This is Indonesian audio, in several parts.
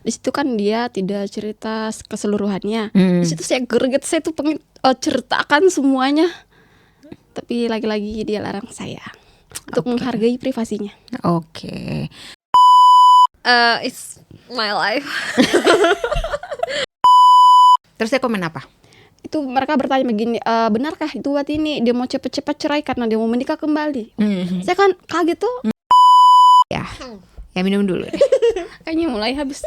Di situ kan dia tidak cerita keseluruhannya. Di situ saya greget, saya tuh pengen ceritakan semuanya. Tapi lagi-lagi dia larang saya untuk menghargai privasinya. Oke. It's my life. Terus dia komen apa? Itu mereka bertanya begini, benarkah itu buat ini dia mau cepat-cepat cerai karena dia mau menikah kembali. Saya kan kaget tuh. Ya minum dulu deh. Kayaknya mulai habis.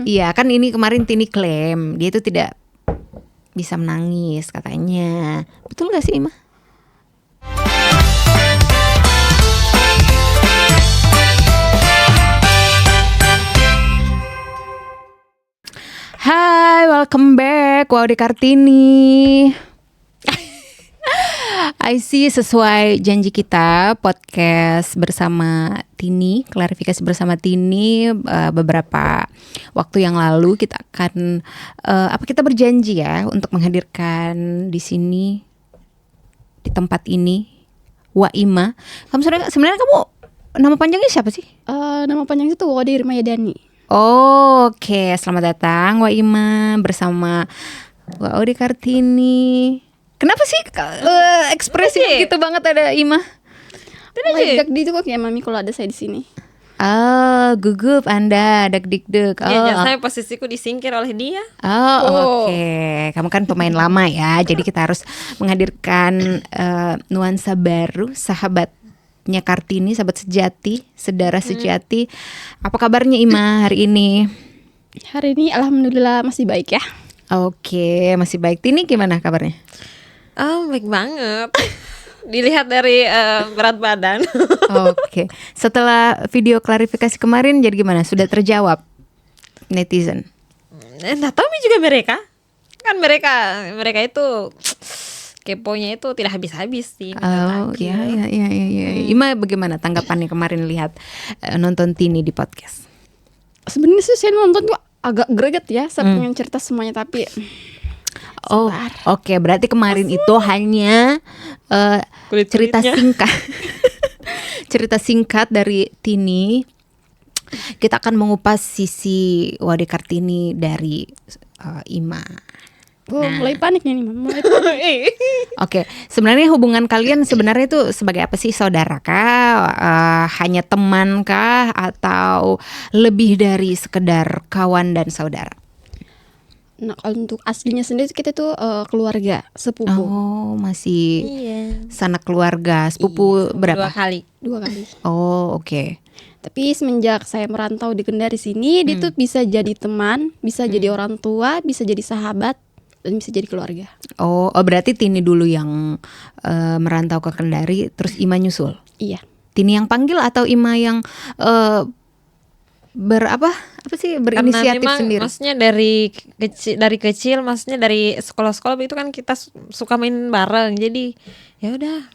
Iya kan ini kemarin Tini klaim dia itu tidak bisa menangis katanya. Betul gak sih Ima? Hai, welcome back. Wow, di Kartini. I see, sesuai janji kita podcast bersama Tini, klarifikasi bersama Tini, beberapa waktu yang lalu kita akan kita berjanji ya untuk menghadirkan di sini, di tempat ini, Waima. Sebenarnya kamu nama panjangnya siapa sih? Nama panjang itu Wadi Irmayadani. Oke, selamat datang Waima bersama Waudi Kartini. Kenapa sih ekspresinya gitu banget ada Ima? Deg itu kok kayak mami kalau ada saya di sini. Oh, gugup Anda, deg-deg. Oh, Ya, saya posisiku disingkir oleh dia. Oke. Kamu kan pemain lama ya, jadi kita harus menghadirkan nuansa baru, sahabatnya Kartini, sahabat sejati, saudara sejati. Apa kabarnya Ima hari ini? Hari ini alhamdulillah masih baik ya. Oke, masih baik. Tini gimana kabarnya? Oh, baik banget. Dilihat dari berat badan. Oke. Setelah video klarifikasi kemarin jadi gimana? Sudah terjawab netizen? Nah, tahu juga mereka. Kan mereka itu keponya itu tidak habis-habis sih. Oh, iya. Ima bagaimana tanggapannya kemarin lihat nonton Tini di podcast? Sebenarnya sih saya nonton tuh agak greget ya. Saya pengen cerita semuanya tapi Oh, oke. Berarti kemarin itu hanya cerita singkat. Cerita singkat dari Tini. Kita akan mengupas sisi Wadi Kartini dari Ima. mulai panik nih, mulai panik. Oke, sebenarnya hubungan kalian sebenarnya itu sebagai apa sih? Saudara kah? Hanya teman kah? Atau lebih dari sekedar kawan dan saudara? Nah, kalau untuk aslinya sendiri kita tuh keluarga, sepupu. Oh, masih Iya. sanak keluarga. Sepupu berapa? 2 kali. 2 kali. Oh, oke. Tapi semenjak saya merantau di Kendari sini, dia tuh bisa jadi teman, bisa jadi orang tua, bisa jadi sahabat, dan bisa jadi keluarga. Oh, berarti Tini dulu yang merantau ke Kendari, terus Ima nyusul. Iya. Tini yang panggil atau Ima yang berinisiatif Karena memang sendiri? maksudnya dari kecil maksudnya dari sekolah-sekolah itu kan kita suka main bareng. Jadi ya udah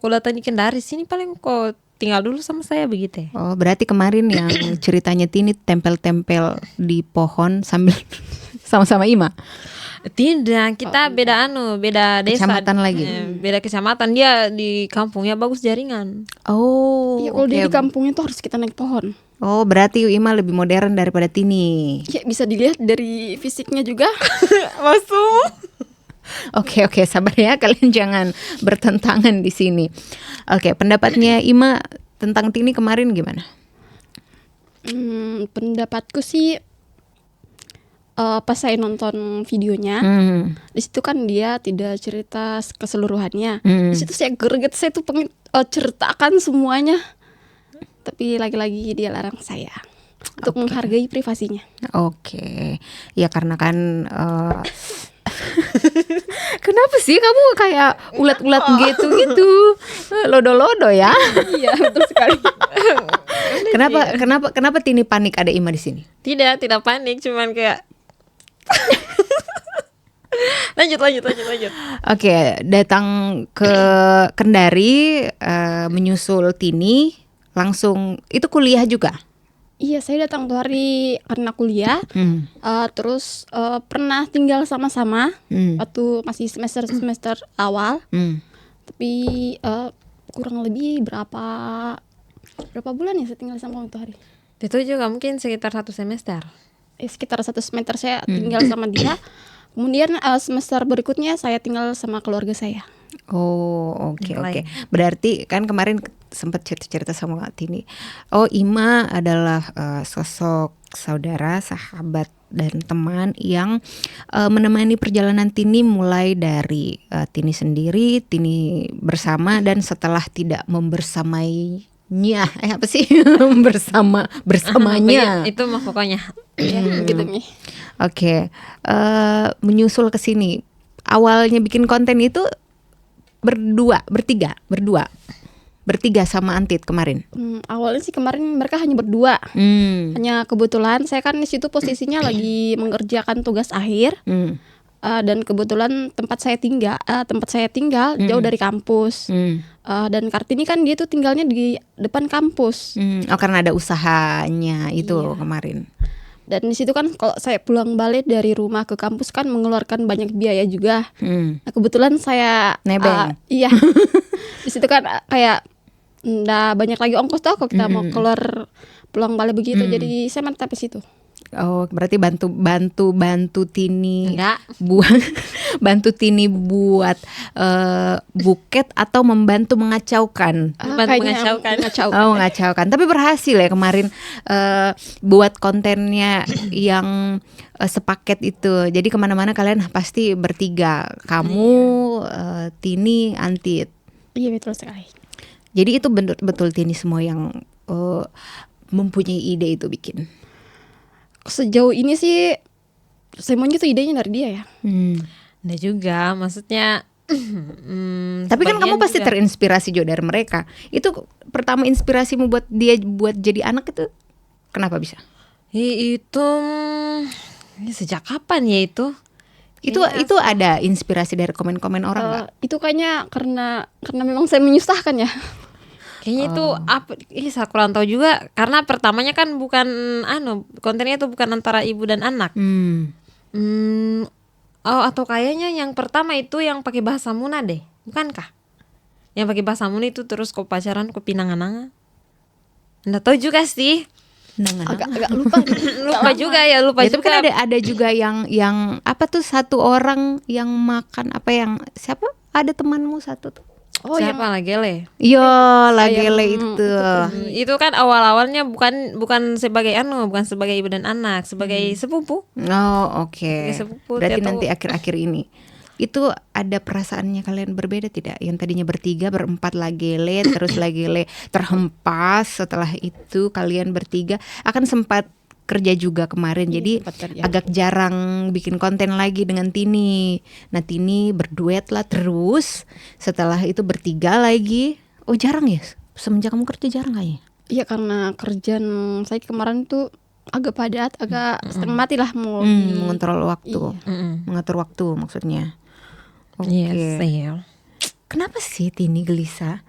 kalau datang di Kendari sini paling kok tinggal dulu sama saya begitu ya. Oh, berarti kemarin yang ceritanya Tini tempel-tempel di pohon sambil sama-sama Ima. Tidak, kita beda desa. Kecamatan lagi. Beda kecamatan, dia di kampungnya bagus jaringan. Oh, Iya, kalau oke. dia di kampungnya tuh harus kita naik pohon. Oh, berarti Ima lebih modern daripada Tini. Ya, bisa dilihat dari fisiknya juga. Masuk. Oke, sabar ya, kalian jangan bertentangan di sini. Oke, pendapatnya Ima tentang Tini kemarin gimana? Pendapatku sih pas saya nonton videonya, di situ kan dia tidak cerita keseluruhannya. Di situ saya greget, saya tuh pengen ceritakan semuanya. Tapi lagi-lagi dia larang saya untuk menghargai privasinya. Oke, ya karena kan kenapa sih kamu kayak ulat-ulat gitu lodo-lodo ya? Iya, betul sekali. Kenapa Tini panik ada Ima di sini? Tidak panik, cuman kayak lanjut. Oke, datang ke Kendari menyusul Tini, langsung itu kuliah juga? Iya, saya datang tuh hari karena kuliah. Terus pernah tinggal sama-sama waktu masih semester awal. Tapi kurang lebih berapa bulan ya saya tinggal sama waktu hari? Itu juga mungkin sekitar 1 semester. Sekitar 1 semester saya tinggal sama dia. Kemudian semester berikutnya saya tinggal sama keluarga saya. Oh, oke. Lain. Berarti kan kemarin sempat cerita sama Kak Tini. Oh, Ima adalah sosok saudara, sahabat dan teman yang menemani perjalanan Tini mulai dari Tini sendiri, Tini bersama, dan setelah tidak membersamainya, apa sih? bersamanya. Itu mah pokoknya. Ya, gitu nih. Oke, menyusul ke sini. Awalnya bikin konten itu bertiga sama Antit kemarin. Awalnya sih kemarin mereka hanya berdua. Hanya kebetulan saya kan di situ posisinya lagi mengerjakan tugas akhir. Dan kebetulan tempat saya tinggal jauh dari kampus. Dan Kartini kan dia tuh tinggalnya di depan kampus. Oh, karena ada usahanya itu kemarin. Dan di situ kan kalau saya pulang balik dari rumah ke kampus kan mengeluarkan banyak biaya juga. Nah, kebetulan saya nebeng. Iya. Di situ kan kayak nggak banyak lagi ongkos tuh kalau kita mau keluar pulang balik begitu. Jadi saya mantap di situ. Oh, berarti bantu Tini Enggak. bantu Tini buat buket atau membantu mengacaukan? Kayaknya mengacaukan. Oh, mengacaukan. Tapi berhasil ya kemarin buat kontennya yang sepaket itu. Jadi kemana-mana kalian pasti bertiga. Kamu, Tini, Antit. Iya, betul sekali. Jadi itu betul Tini semua yang mempunyai ide itu bikin. Sejauh ini sih semuanya tuh idenya dari dia ya. Nggak juga, maksudnya tapi kan kamu pasti juga terinspirasi juga dari mereka. Itu pertama inspirasimu buat dia buat jadi anak itu kenapa bisa? Itu sejak kapan ya itu? Itu ada inspirasi dari komen-komen orang nggak? Itu kayaknya karena memang saya menyusahkan ya. Kayaknya itu apa? Saya kurang tahu juga karena pertamanya kan bukan kontennya itu bukan antara ibu dan anak. Atau kayaknya yang pertama itu yang pakai bahasa Muna deh, bukankah? Yang pakai bahasa Muna itu terus kok pacaran kok pinangan-angan. Nggak tahu juga sih. Agak lupa. lupa juga. Itu kan ada juga yang apa tuh satu orang yang makan apa yang siapa? Ada temanmu satu tuh. Oh, siapa Lagele? Iya, Lagele itu. Itu kan awal-awalnya bukan sebagai bukan sebagai ibu dan anak, sebagai sepupu. Oh, oke. Sepupu, berarti nanti akhir-akhir ini itu ada perasaannya kalian berbeda tidak? Yang tadinya bertiga, berempat Lagele, terus Lagele terhempas. Setelah itu kalian bertiga akan sempat kerja juga kemarin, jadi agak jarang bikin konten lagi dengan Tini. Nah, Tini berduet lah terus. Setelah itu bertiga lagi. Oh, jarang ya? Semenjak kamu kerja jarang kayaknya? Iya, karena kerjaan saya kemarin tuh agak padat, agak setengah mati lah mau mengontrol waktu, mengatur waktu maksudnya. Oke. Iya. Kenapa sih Tini gelisah?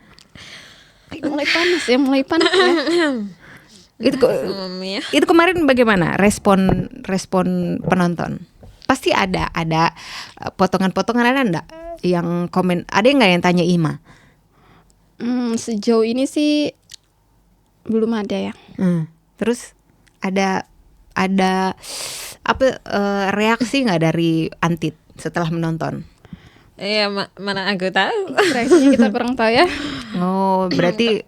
Mulai panas ya. Itu kemarin bagaimana respon penonton? Pasti ada potongan-potongan, ada enggak yang komen? Ada nggak yang tanya Ima? Sejauh ini sih belum ada ya. Terus ada apa reaksi nggak dari Antit setelah menonton? Iya, mana aku tahu. Reaksinya kita kurang tahu ya. Oh, berarti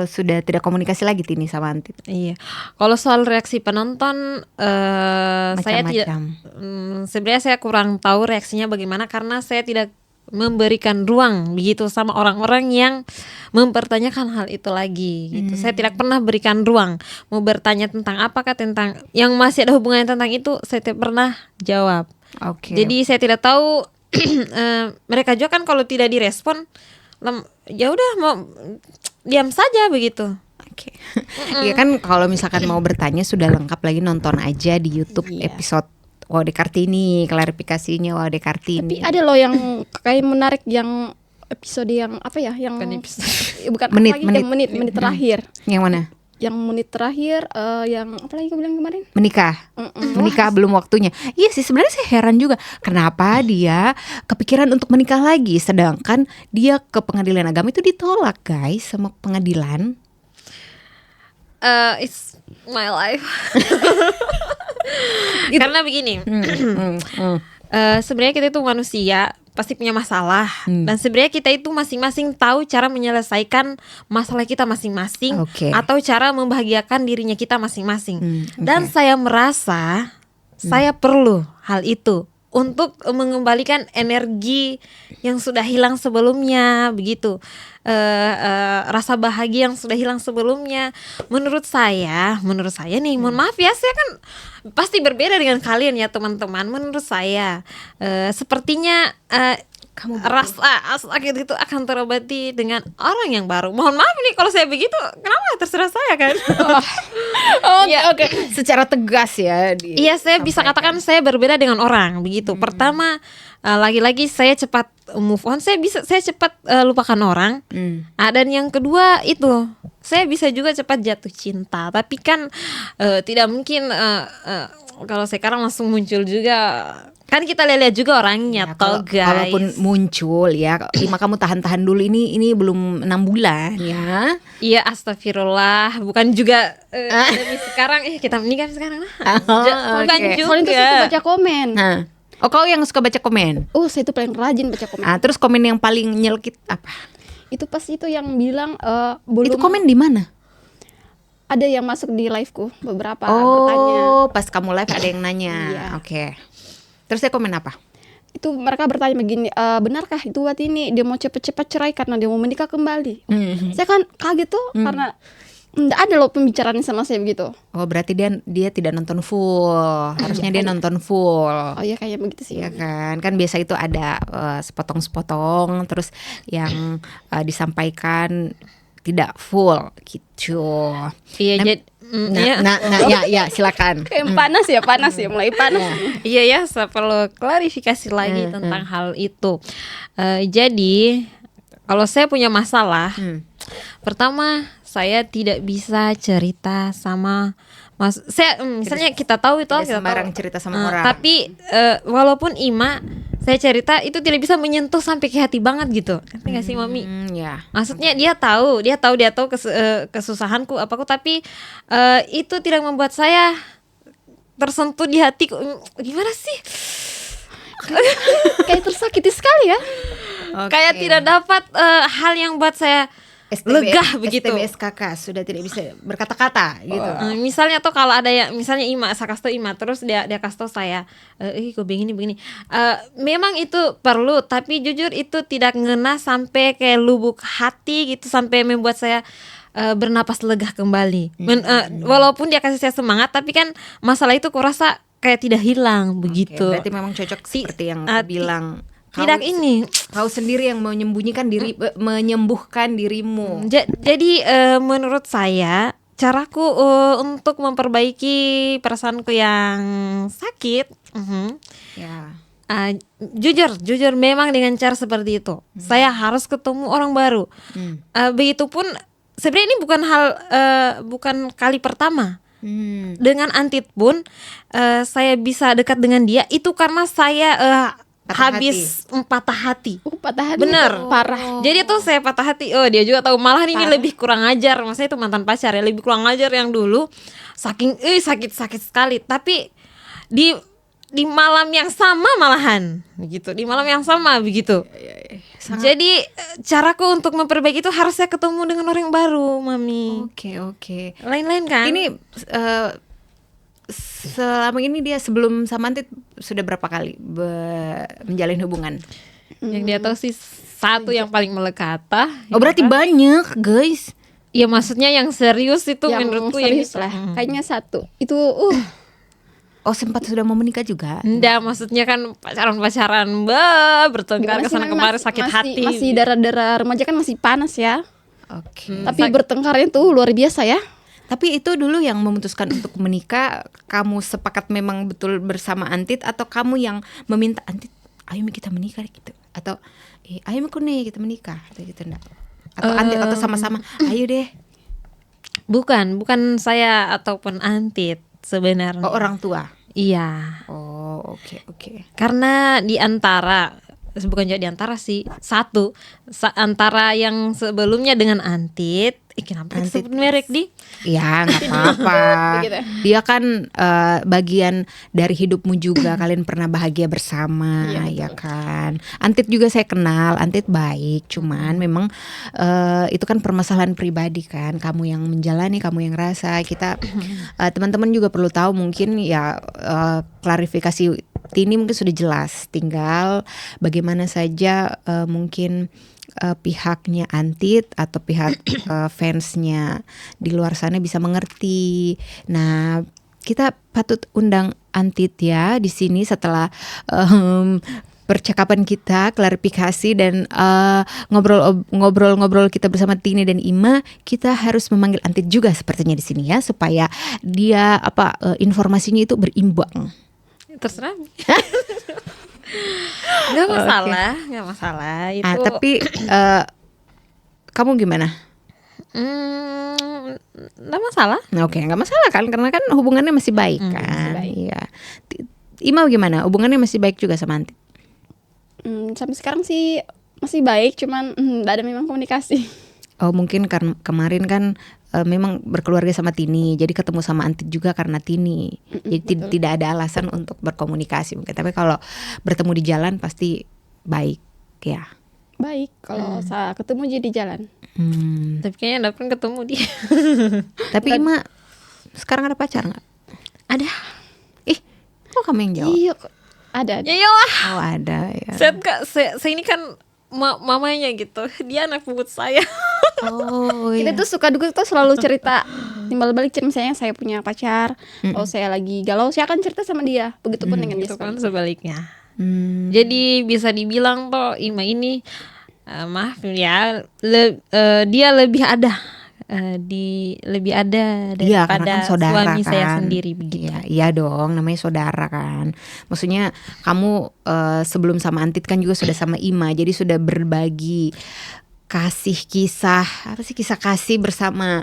sudah tidak komunikasi lagi Tini sama Antit. Iya. Kalau soal reaksi penonton, saya tidak. Sebenarnya saya kurang tahu reaksinya bagaimana karena saya tidak memberikan ruang begitu sama orang-orang yang mempertanyakan hal itu lagi. Gitu. Saya tidak pernah berikan ruang mau bertanya tentang apakah tentang yang masih ada hubungannya tentang itu. Saya tidak pernah jawab. Oke. Jadi saya tidak tahu. Mereka juga kan kalau tidak direspon, ya udah mau diam saja begitu. Oke. Ya kan kalau misalkan mau bertanya sudah lengkap lagi nonton aja di YouTube episode Waude Kartini, klarifikasinya Waude Kartini. Tapi ada loh yang kayak menarik yang episode yang apa ya? Yang bukan menit terakhir. Yang mana? Yang menit terakhir yang apa lagi aku bilang kemarin? Menikah belum waktunya. Iya sih, sebenarnya saya heran juga kenapa dia kepikiran untuk menikah lagi sedangkan dia ke pengadilan agama itu ditolak guys sama pengadilan. It's my life. Karena begini, sebenarnya kita itu manusia pasti punya masalah, dan sebenarnya kita itu masing-masing tahu cara menyelesaikan masalah kita masing-masing, atau cara membahagiakan dirinya kita masing-masing. Dan saya merasa saya perlu hal itu untuk mengembalikan energi yang sudah hilang sebelumnya, begitu. Rasa bahagia yang sudah hilang sebelumnya. Menurut saya nih, mohon maaf ya, saya kan pasti berbeda dengan kalian ya teman-teman. Menurut saya sepertinya rasa sakit itu akan terobati dengan orang yang baru. Mohon maaf nih kalau saya begitu, kenapa terserah saya kan? Oke. Secara tegas ya. Iya, saya bisa katakan saya berbeda dengan orang begitu. Pertama, lagi-lagi saya cepat move on. Saya cepat lupakan orang. Dan yang kedua itu, saya bisa juga cepat jatuh cinta. Tapi kan tidak mungkin kalau sekarang langsung muncul juga. Kan kita lihat juga orangnya ya, toh guys. Walaupun muncul ya, Ima kamu tahan dulu, ini belum 6 bulan ya. Iya, astagfirullah, bukan juga sekarang kita menikah sekarang lah. Bukan juga. Soalnya itu saya tuh baca komen. Oh, kau yang suka baca komen? Oh, saya tuh paling rajin baca komen. Terus komen yang paling nyelkit apa? Itu pas itu yang bilang belum. Itu komen di mana? Ada yang masuk di liveku beberapa bertanya. Oh, pas kamu live ada yang nanya. Iya. Oke. Terus saya komen apa? Itu mereka bertanya begini, benarkah itu waktu ini dia mau cepat-cepat cerai karena dia mau menikah kembali? Saya kan kaget tuh karena nggak ada loh pembicaraan sama saya begitu. Oh, berarti dia tidak nonton full. Harusnya dia nonton full. Oh iya, kayak begitu sih. Iya kan biasa itu ada sepotong-sepotong, terus yang disampaikan tidak full gitu. Iya, jadi ya silakan. Kayak panas ya, mulai panas. Iya ya, saya perlu klarifikasi lagi tentang hal itu. Jadi kalau saya punya masalah, pertama saya tidak bisa cerita sama saya, misalnya kita tahu itu kita sembarang tahu. Cerita sama orang. Tapi walaupun Ima saya cerita itu tidak bisa menyentuh sampai ke hati banget gitu. Ngerti gak sih Mami? Ya. Maksudnya dia tahu kesusahanku apaku, tapi itu tidak membuat saya tersentuh di hatiku. Gimana sih? Kayak tersakiti sekali ya. Kayak tidak dapat hal yang buat saya lega begitu. STBSKK sudah tidak bisa berkata-kata gitu. Misalnya tuh kalau ada yang misalnya Ima, saya kasih tau Ima, terus dia kasih tau saya, kok begini. Memang itu perlu, tapi jujur itu tidak ngena sampai ke lubuk hati gitu, sampai membuat saya bernapas lega kembali. Walaupun dia kasih saya semangat, tapi kan masalah itu kurasa kayak tidak hilang begitu. Berarti memang cocok seperti yang bilang. Kau sendiri yang menyembunyikan diri, menyembuhkan dirimu. Jadi menurut saya caraku untuk memperbaiki perasaanku yang sakit, jujur memang dengan cara seperti itu. Saya harus ketemu orang baru. Begitupun sebenarnya ini bukan kali pertama. Dengan Antit pun saya bisa dekat dengan dia itu karena saya patah hati. Bener, parah. Jadi tuh saya patah hati. Oh, dia juga tahu, malah ini lebih kurang ajar. Maksudnya itu mantan pacar ya, lebih kurang ajar yang dulu. Saking sakit sekali. Tapi di malam yang sama malahan begitu. Di malam yang sama begitu. Jadi caraku untuk memperbaiki itu harus saya ketemu dengan orang baru, Mami. Oke. Lain-lain kan? Ini selama ini dia sebelum sama Antit sudah berapa kali menjalin hubungan? Yang dia tahu sih satu yang paling melekat. Oh, berarti banyak, guys. Iya, maksudnya yang serius itu yang menurutku serius lah. Kayaknya satu. Itu Oh, sempat sudah mau menikah juga? Enggak, maksudnya kan pacaran bertengkar kesana kemari, sakit hati. Masih darah-darah remaja kan masih panas ya. Oke. Tapi bertengkarnya tuh luar biasa ya. Tapi itu dulu yang memutuskan untuk menikah, kamu sepakat memang betul bersama Antit, atau kamu yang meminta Antit, ayo kita menikah gitu, atau ayo nih kita menikah gitu, enggak? Atau Antit atau sama-sama, ayo deh. Bukan saya ataupun Antit sebenarnya. Oh, orang tua. Iya. Oh, oke. Karena di antara bukan jadi antara sih, satu antara yang sebelumnya dengan Antit. Kenapa Antit. disebut merek di? Ya nggak apa-apa. Begitu. Dia kan bagian dari hidupmu juga. Kalian pernah bahagia bersama, Iya, ya kan. Antit juga saya kenal. Antit baik, cuman memang itu kan permasalahan pribadi kan. Kamu yang menjalani, kamu yang rasa. Kita teman-teman juga perlu tahu mungkin ya klarifikasi Tini mungkin sudah jelas. Tinggal bagaimana saja mungkin pihaknya Antit atau pihak fansnya di luar sana bisa mengerti. Nah, kita patut undang Antit ya di sini setelah percakapan kita, klarifikasi dan ngobrol-ngobrol kita bersama Tini dan Ima. Kita harus memanggil Antit juga sepertinya di sini ya, supaya dia informasinya itu berimbang. Terserah. Nggak masalah, nggak masalah itu. Tapi kamu gimana? Nggak masalah. Oke, nggak masalah kan, karena kan hubungannya masih baik kan. masih baik. Iya. Ima gimana? Hubungannya masih baik juga sama Antit? Sampai sekarang sih masih baik, cuman nggak ada memang komunikasi. Oh mungkin karena kemarin kan memang berkeluarga sama Tini, jadi ketemu sama Antit juga karena Tini. Jadi tidak ada alasan untuk berkomunikasi mungkin. Tapi kalau bertemu di jalan pasti baik ya. Baik kalau saya ketemu jadi jalan. Tapi kayaknya dapat ketemu dia. Tapi Ima sekarang ada pacar nggak? Ada. Kok kamu yang jawab? Iya, ada. Ya iyalah. Oh ada ya. Saya ini kan mamanya gitu. Dia anak bubut saya. Oh Kita iya. tuh suka duka tuh selalu cerita timbal balik, misalnya saya punya pacar, kalau saya lagi galau saya akan cerita sama dia. Begitupun dengan dia Itu kan sekarang. sebaliknya. Hmm. Jadi bisa dibilang toh Ima ini maaf ya dia lebih ada lebih ada Iya, karena daripada kan saudara suami kan. saya sendiri begitu. Iya dong, namanya saudara kan. Maksudnya kamu sebelum sama Antit kan juga sudah sama Ima, jadi sudah berbagi kisah kasih bersama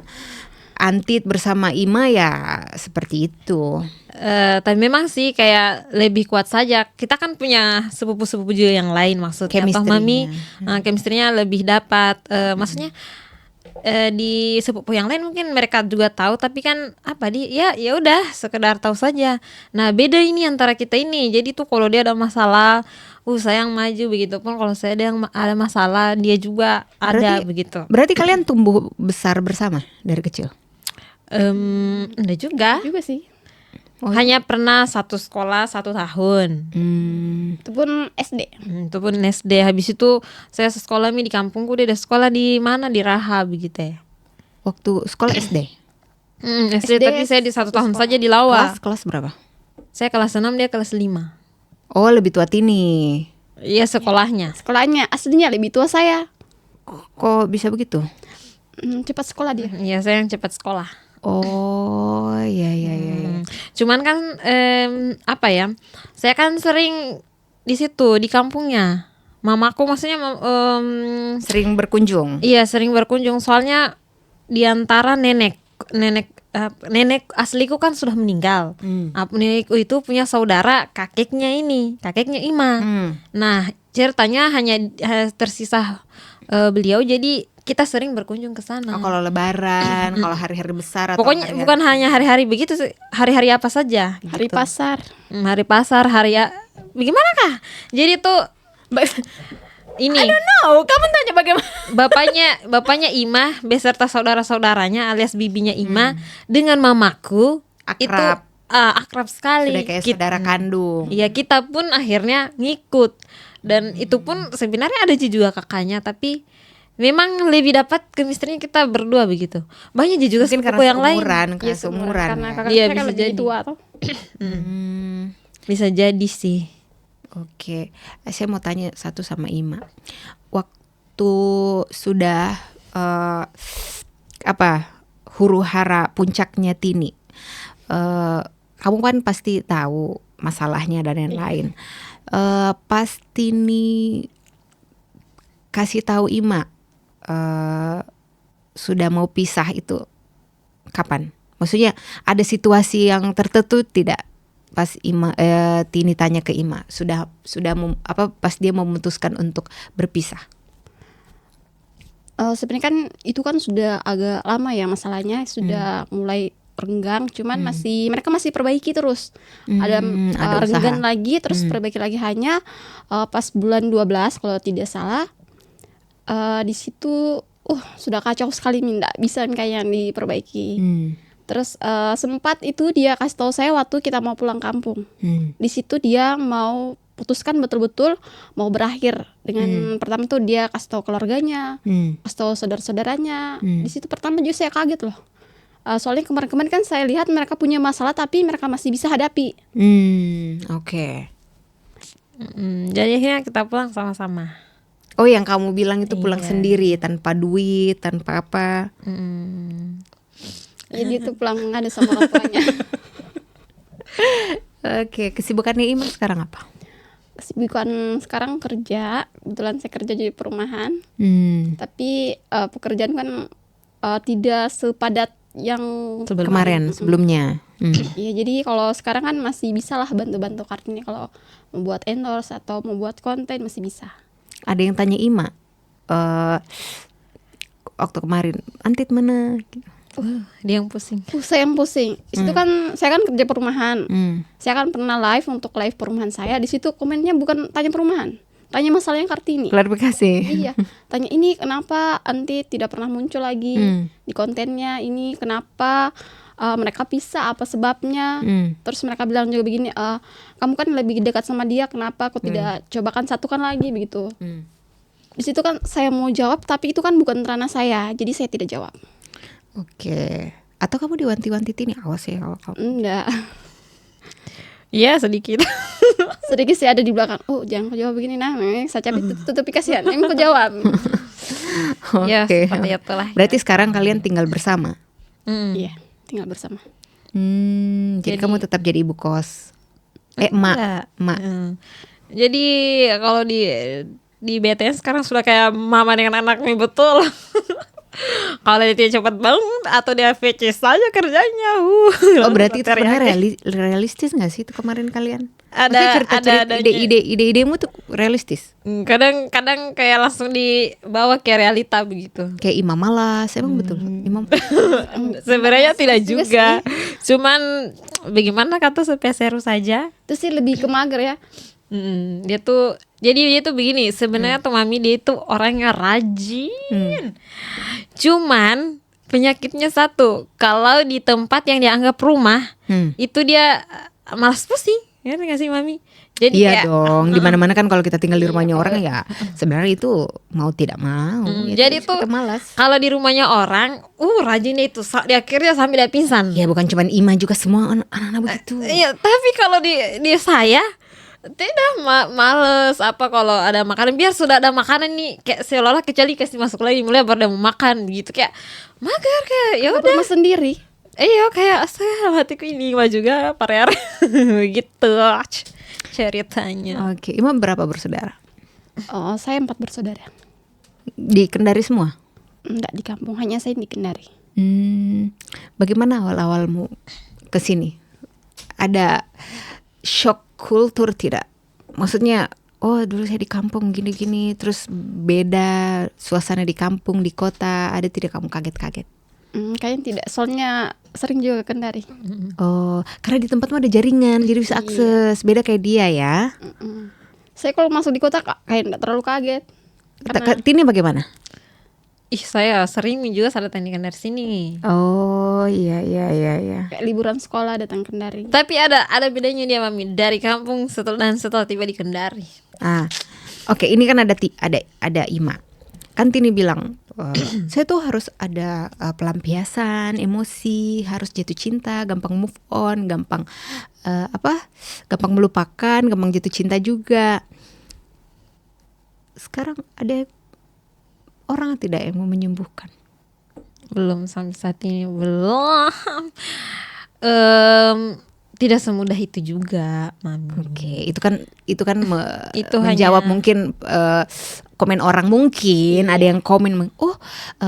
Antit bersama Ima ya seperti itu. Tapi memang sih kayak lebih kuat saja. Kita kan punya sepupu-sepupu juga yang lain maksudnya. Toh Mami chemistry-nya lebih dapat. Maksudnya di sepupu yang lain mungkin mereka juga tahu, tapi kan ya udah sekedar tahu saja. Nah beda ini antara kita ini. Jadi tuh kalau dia ada masalah, saya yang maju, begitupun kalau saya ada masalah dia juga ada begitu. Berarti kalian tumbuh besar bersama dari kecil? Enggak juga. Juga sih. Hanya pernah satu sekolah 1 tahun. Itu pun SD. Itu pun SD. Habis itu saya sekolah di kampungku, dia ada sekolah di mana, di Raha begitu ya. Waktu sekolah SD? SD tapi saya di 1 tahun saja di Lawa. Kelas berapa? Saya kelas 6, dia kelas 5. Oh lebih tua Tini. Iya sekolahnya. Sekolahnya aslinya lebih tua saya. Kok bisa begitu? Cepat sekolah dia. Iya saya yang cepat sekolah. Oh iya. Cuman kan saya kan sering di situ di kampungnya. Mamaku maksudnya sering berkunjung. Iya sering berkunjung, soalnya di antara nenek asliku kan sudah meninggal. Nenekku itu punya saudara kakeknya Ima. Nah ceritanya hanya tersisa beliau, jadi kita sering berkunjung ke sana. Kalau lebaran, kalau hari-hari besar atau Pokoknya bukan hanya hari-hari begitu, hari-hari apa saja. Hari gitu. pasar. Hari pasar, bagaimana kah? Jadi tuh ini. I don't know, kamu tanya bagaimana? Bapaknya Ima beserta saudara-saudaranya alias bibinya Ima dengan mamaku akrab. itu akrab sekali. Sudah kayak saudara kandung. Iya, kita pun akhirnya ngikut. Dan itu pun sebenarnya ada juga kakaknya, tapi memang lebih dapat chemistry-nya kita berdua begitu. Banyak juga sepupu yang lain. Karena seumuran. Karena Ya. kakak Iya, saya kan bisa lebih jadi. tua toh. Bisa jadi sih. Oke, saya mau tanya satu sama Ima. Waktu sudah huru-hara puncaknya Tini, kamu kan pasti tahu masalahnya dan lain-lain. Pas Tini kasih tahu Ima sudah mau pisah itu kapan? Maksudnya ada situasi yang tertentu tidak pas Tini tanya ke Ima sudah pas dia memutuskan untuk berpisah? Sebenarnya kan itu kan sudah agak lama ya masalahnya, sudah mulai renggang, cuman mereka masih perbaiki terus. Ada renggang lagi terus perbaiki lagi, hanya pas bulan 12 kalau tidak salah, di situ sudah kacau sekali, minta bisa kayak diperbaiki. Terus sempat itu dia kasih tahu saya waktu kita mau pulang kampung. Di situ dia mau putuskan betul-betul mau berakhir dengan pertama tuh dia kasih tahu keluarganya, kasih tahu saudara-saudaranya. Di situ pertama juga saya kaget loh. Soalnya kemarin-kemarin kan saya lihat mereka punya masalah tapi mereka masih bisa hadapi. Oke. Jadi akhirnya kita pulang sama-sama. Oh, yang kamu bilang itu pulang sendiri tanpa duit, tanpa apa? Jadi itu pulang ngadu sama orang tuanya. Oke, kesibukannya Ima sekarang apa? Kesibukan sekarang kerja, kebetulan saya kerja di perumahan. Tapi pekerjaan kan tidak sepadat yang sebelumnya. Iya, jadi kalau sekarang kan masih bisa lah bantu-bantu Kartini kalau membuat endorse atau membuat konten masih bisa. Ada yang tanya Ima waktu kemarin, Antit mana? Dia yang pusing. Saya yang pusing. Itu kan saya kan kerja perumahan. Saya kan pernah live untuk live perumahan saya. Di situ komennya bukan tanya perumahan, tanya masalahnya Kartini. Klarifikasi. Iya, tanya ini kenapa Antit tidak pernah muncul lagi di kontennya, ini kenapa mereka pisah, apa sebabnya. Terus mereka bilang juga begini, kamu kan lebih dekat sama dia, kenapa aku tidak cobakan satukan lagi begitu. Di situ kan saya mau jawab tapi itu kan bukan ranah saya, jadi saya tidak jawab. Oke. Atau kamu diwanti-wanti Tini, awas ya kalau kamu. Enggak. Iya, sedikit. Sedikit sih ada di belakang. Oh, jangan kau jawab begini nah. Saya cabut tutupi kasihan. Emang kau jawab. Ya, Oke. seperti itulah. Berarti sekarang kalian tinggal bersama. Iya, tinggal bersama. Jadi kamu tetap jadi ibu kos. Mak. Jadi kalau di BTS sekarang sudah kayak mama dengan anaknya betul. Kalau dia cepat bangun atau dia VC saja kerjanya. Oh, berarti itu sebenarnya realistis nggak sih itu kemarin kalian? Ada ide-idemu tuh realistis. Kadang kayak langsung dibawa ke realita begitu. Kayak Imam malas, emang betul. Imam sebenarnya tidak juga. Cuman bagaimana kata supaya seru saja. Itu sih lebih ke mager ya. Dia tuh begini, sebenarnya tuh Mami dia itu orangnya rajin. Cuman penyakitnya satu, kalau di tempat yang dianggap rumah, itu dia malas pusing. Ya nggak sih Mami? Jadi iya dong, di mana-mana kan kalau kita tinggal di rumahnya orang ya sebenarnya itu mau tidak mau. Jadi tuh malas. Kalau di rumahnya orang, rajinnya itu di akhirnya sampai dia pingsan. Ya bukan cuma Ima juga semua anak-anak begitu. Iya, tapi kalau di saya tidak males apa kalau ada makanan, biar sudah ada makanan nih kayak seolah-olah kecuali kasih masuk lagi mulai baru mau makan gitu, kayak mager kayak ya udah sendiri. Iya kayak saya hatiku ini mah juga parer gitu ceritanya. Oke, Ima berapa bersaudara? Oh, saya 4 bersaudara. Di Kendari semua? Enggak, di kampung, hanya saya di Kendari. Bagaimana awal-awalmu ke sini? Ada shock kultur tidak? Maksudnya, dulu saya di kampung gini-gini, terus beda suasana di kampung, di kota, ada tidak kamu kaget-kaget? Kayaknya tidak, soalnya sering juga ke Kendari. Oh, karena di tempatmu ada jaringan, jadi bisa akses. Beda kayak dia ya. Saya kalau masuk di kota kayak tidak terlalu kaget. Tini bagaimana? Saya sering juga datang di Kendari sini. Oh iya. Kayak liburan sekolah datang Kendari. Tapi ada bedanya dia Mami, dari kampung setelah tiba di Kendari. Oke, ini kan ada Ima. Kan Tini bilang saya tuh harus ada pelampiasan emosi, harus jatuh cinta, gampang move on, gampang gampang melupakan, gampang jatuh cinta juga. Sekarang ada orang tidak yang mau menyembuhkan? Belum, sampai saat ini belum. Tidak semudah itu juga, Mami. Oke, itu kan itu menjawab hanya mungkin komen orang, mungkin ada yang komen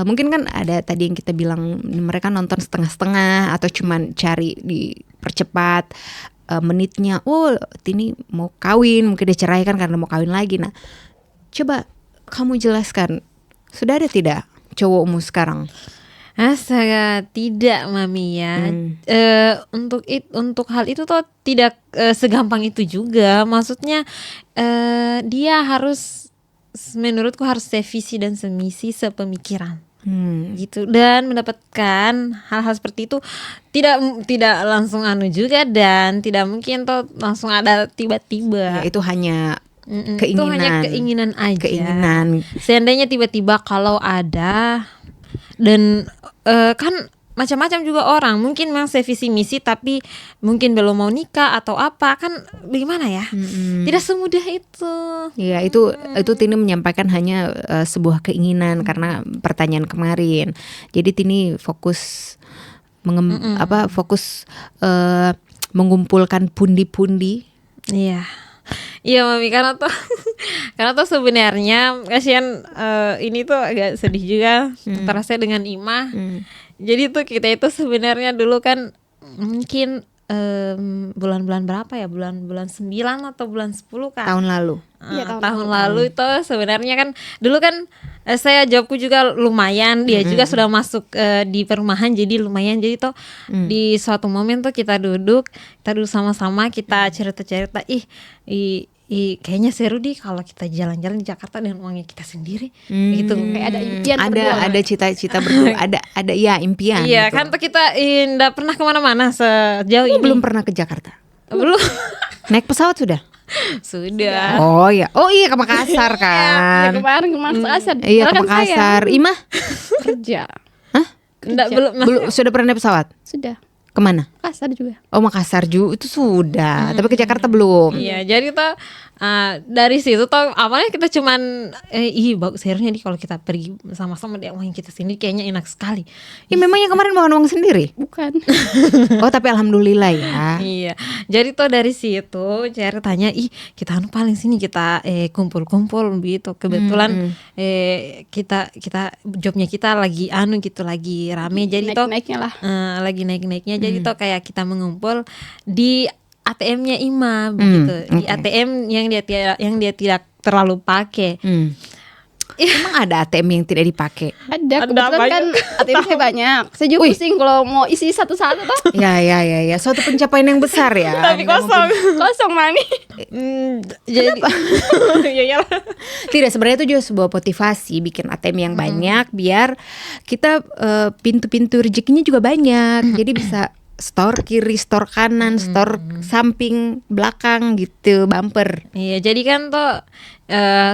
mungkin kan ada tadi yang kita bilang mereka nonton setengah-setengah atau cuman cari dipercepat. menitnya, oh Tini mau kawin, mungkin diceraikan karena mau kawin lagi. Nah, coba kamu jelaskan, sudah ada tidak cowokmu sekarang? Astaga, tidak Mami ya. Untuk hal itu tuh tidak segampang itu juga. Maksudnya dia harus, menurutku harus sevisi dan semisi, sepemikiran. Gitu, dan mendapatkan hal-hal seperti itu tidak langsung juga, dan tidak mungkin tuh langsung ada tiba-tiba. Ya, itu hanya keinginan. Itu hanya keinginan aja. Keinginan. Seandainya tiba-tiba kalau ada, dan kan macam-macam juga orang, mungkin memang sevisi misi tapi mungkin belum mau nikah atau apa, kan bagaimana ya? Tidak semudah itu. Ya, itu Tini menyampaikan hanya sebuah keinginan karena pertanyaan kemarin. Jadi Tini fokus mengumpulkan pundi-pundi. Iya. Iya Mami, karena tuh sebenarnya kasihan, ini tuh agak sedih juga antara saya dengan Ima. Jadi tuh kita itu sebenarnya dulu kan mungkin bulan-bulan berapa ya, bulan 9 atau bulan 10 kan, Tahun lalu. tahun lalu itu sebenarnya kan dulu kan saya jobku juga lumayan, dia juga sudah masuk di perumahan, jadi lumayan. Jadi tuh di suatu momen tuh kita duduk sama-sama, kita cerita-cerita, kayaknya seru deh kalau kita jalan-jalan di Jakarta dengan uangnya kita sendiri, gitu. Kayak ada impian, ada cita-cita berdua, ada ya impian. Iya gitu. kan, tuh kita nggak pernah kemana-mana sejauh ini. Belum pernah ke Jakarta. Belum. Naik pesawat sudah? Sudah. Oh iya ke Makassar kan. Ya, kemarin ke Makassar. Iya, ke Kan Makassar. Imah? saya kerja. Hah? Enggak, Kerja. belum. Sudah pernah naik pesawat? Sudah. Kemana? Makassar juga. Oh, Makassar juga itu sudah, tapi ke Jakarta belum. Iya, jadi tuh dari situ tuh awalnya kita cuman bagus, seharusnya nih kalau kita pergi sama-sama dia uang kita sendiri kayaknya enak sekali. Ya memang yang kemarin bukan uang sendiri. Bukan. Oh, tapi alhamdulillah ya. Iya, jadi tuh dari situ ceritanya, kita paling sini kita kumpul-kumpul gitu. Kebetulan kita jobnya kita lagi gitu, lagi rame, jadi tuh Naik-naiknya lah. lagi naik-naiknya. Jadi tuh kayak kita mengumpul di ATM-nya Ima begitu, di ATM yang dia tidak terlalu pakai. Emang ada ATM yang tidak dipakai? Ada, kebetulan kan ATM saya banyak. Saya juga pusing kalau mau isi satu-satu tuh. Ya. Suatu pencapaian yang besar ya. Tapi kosong. Kosong Mami. Jadi ya. Tidak, sebenarnya itu juga sebuah motivasi bikin ATM yang banyak biar kita pintu-pintu rezekinya juga banyak. Jadi bisa store kiri, store kanan, store samping, belakang gitu, bumper. Iya, jadi kan tuh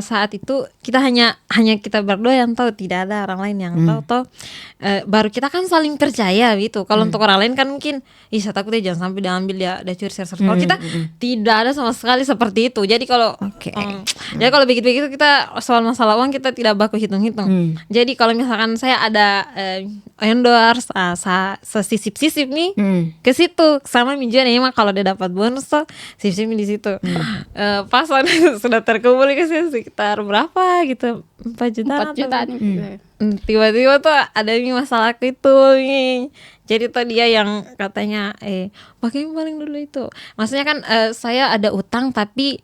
saat itu kita hanya kita berdua yang tahu, tidak ada orang lain yang tahu toh. Baru kita kan saling percaya gitu. Kalau untuk orang lain kan mungkin saya takut jangan sampai diambil dia curi server. Kalau kita tidak ada sama sekali seperti itu. Jadi kalau jadi kalau begitu kita soal masalah uang kita tidak baku hitung-hitung. Jadi kalau misalkan saya ada endorse sisip-sisip nih ke situ sama Mijuan, emang kalau dia dapat bonus tuh sisip-sip di situ. Pas sudah terkumpul sekitar berapa gitu, 4 jutaan gitu. Tiba-tiba tuh ada masalah itu nih. Jadi tuh dia yang katanya pakai paling dulu itu. Maksudnya kan saya ada utang, tapi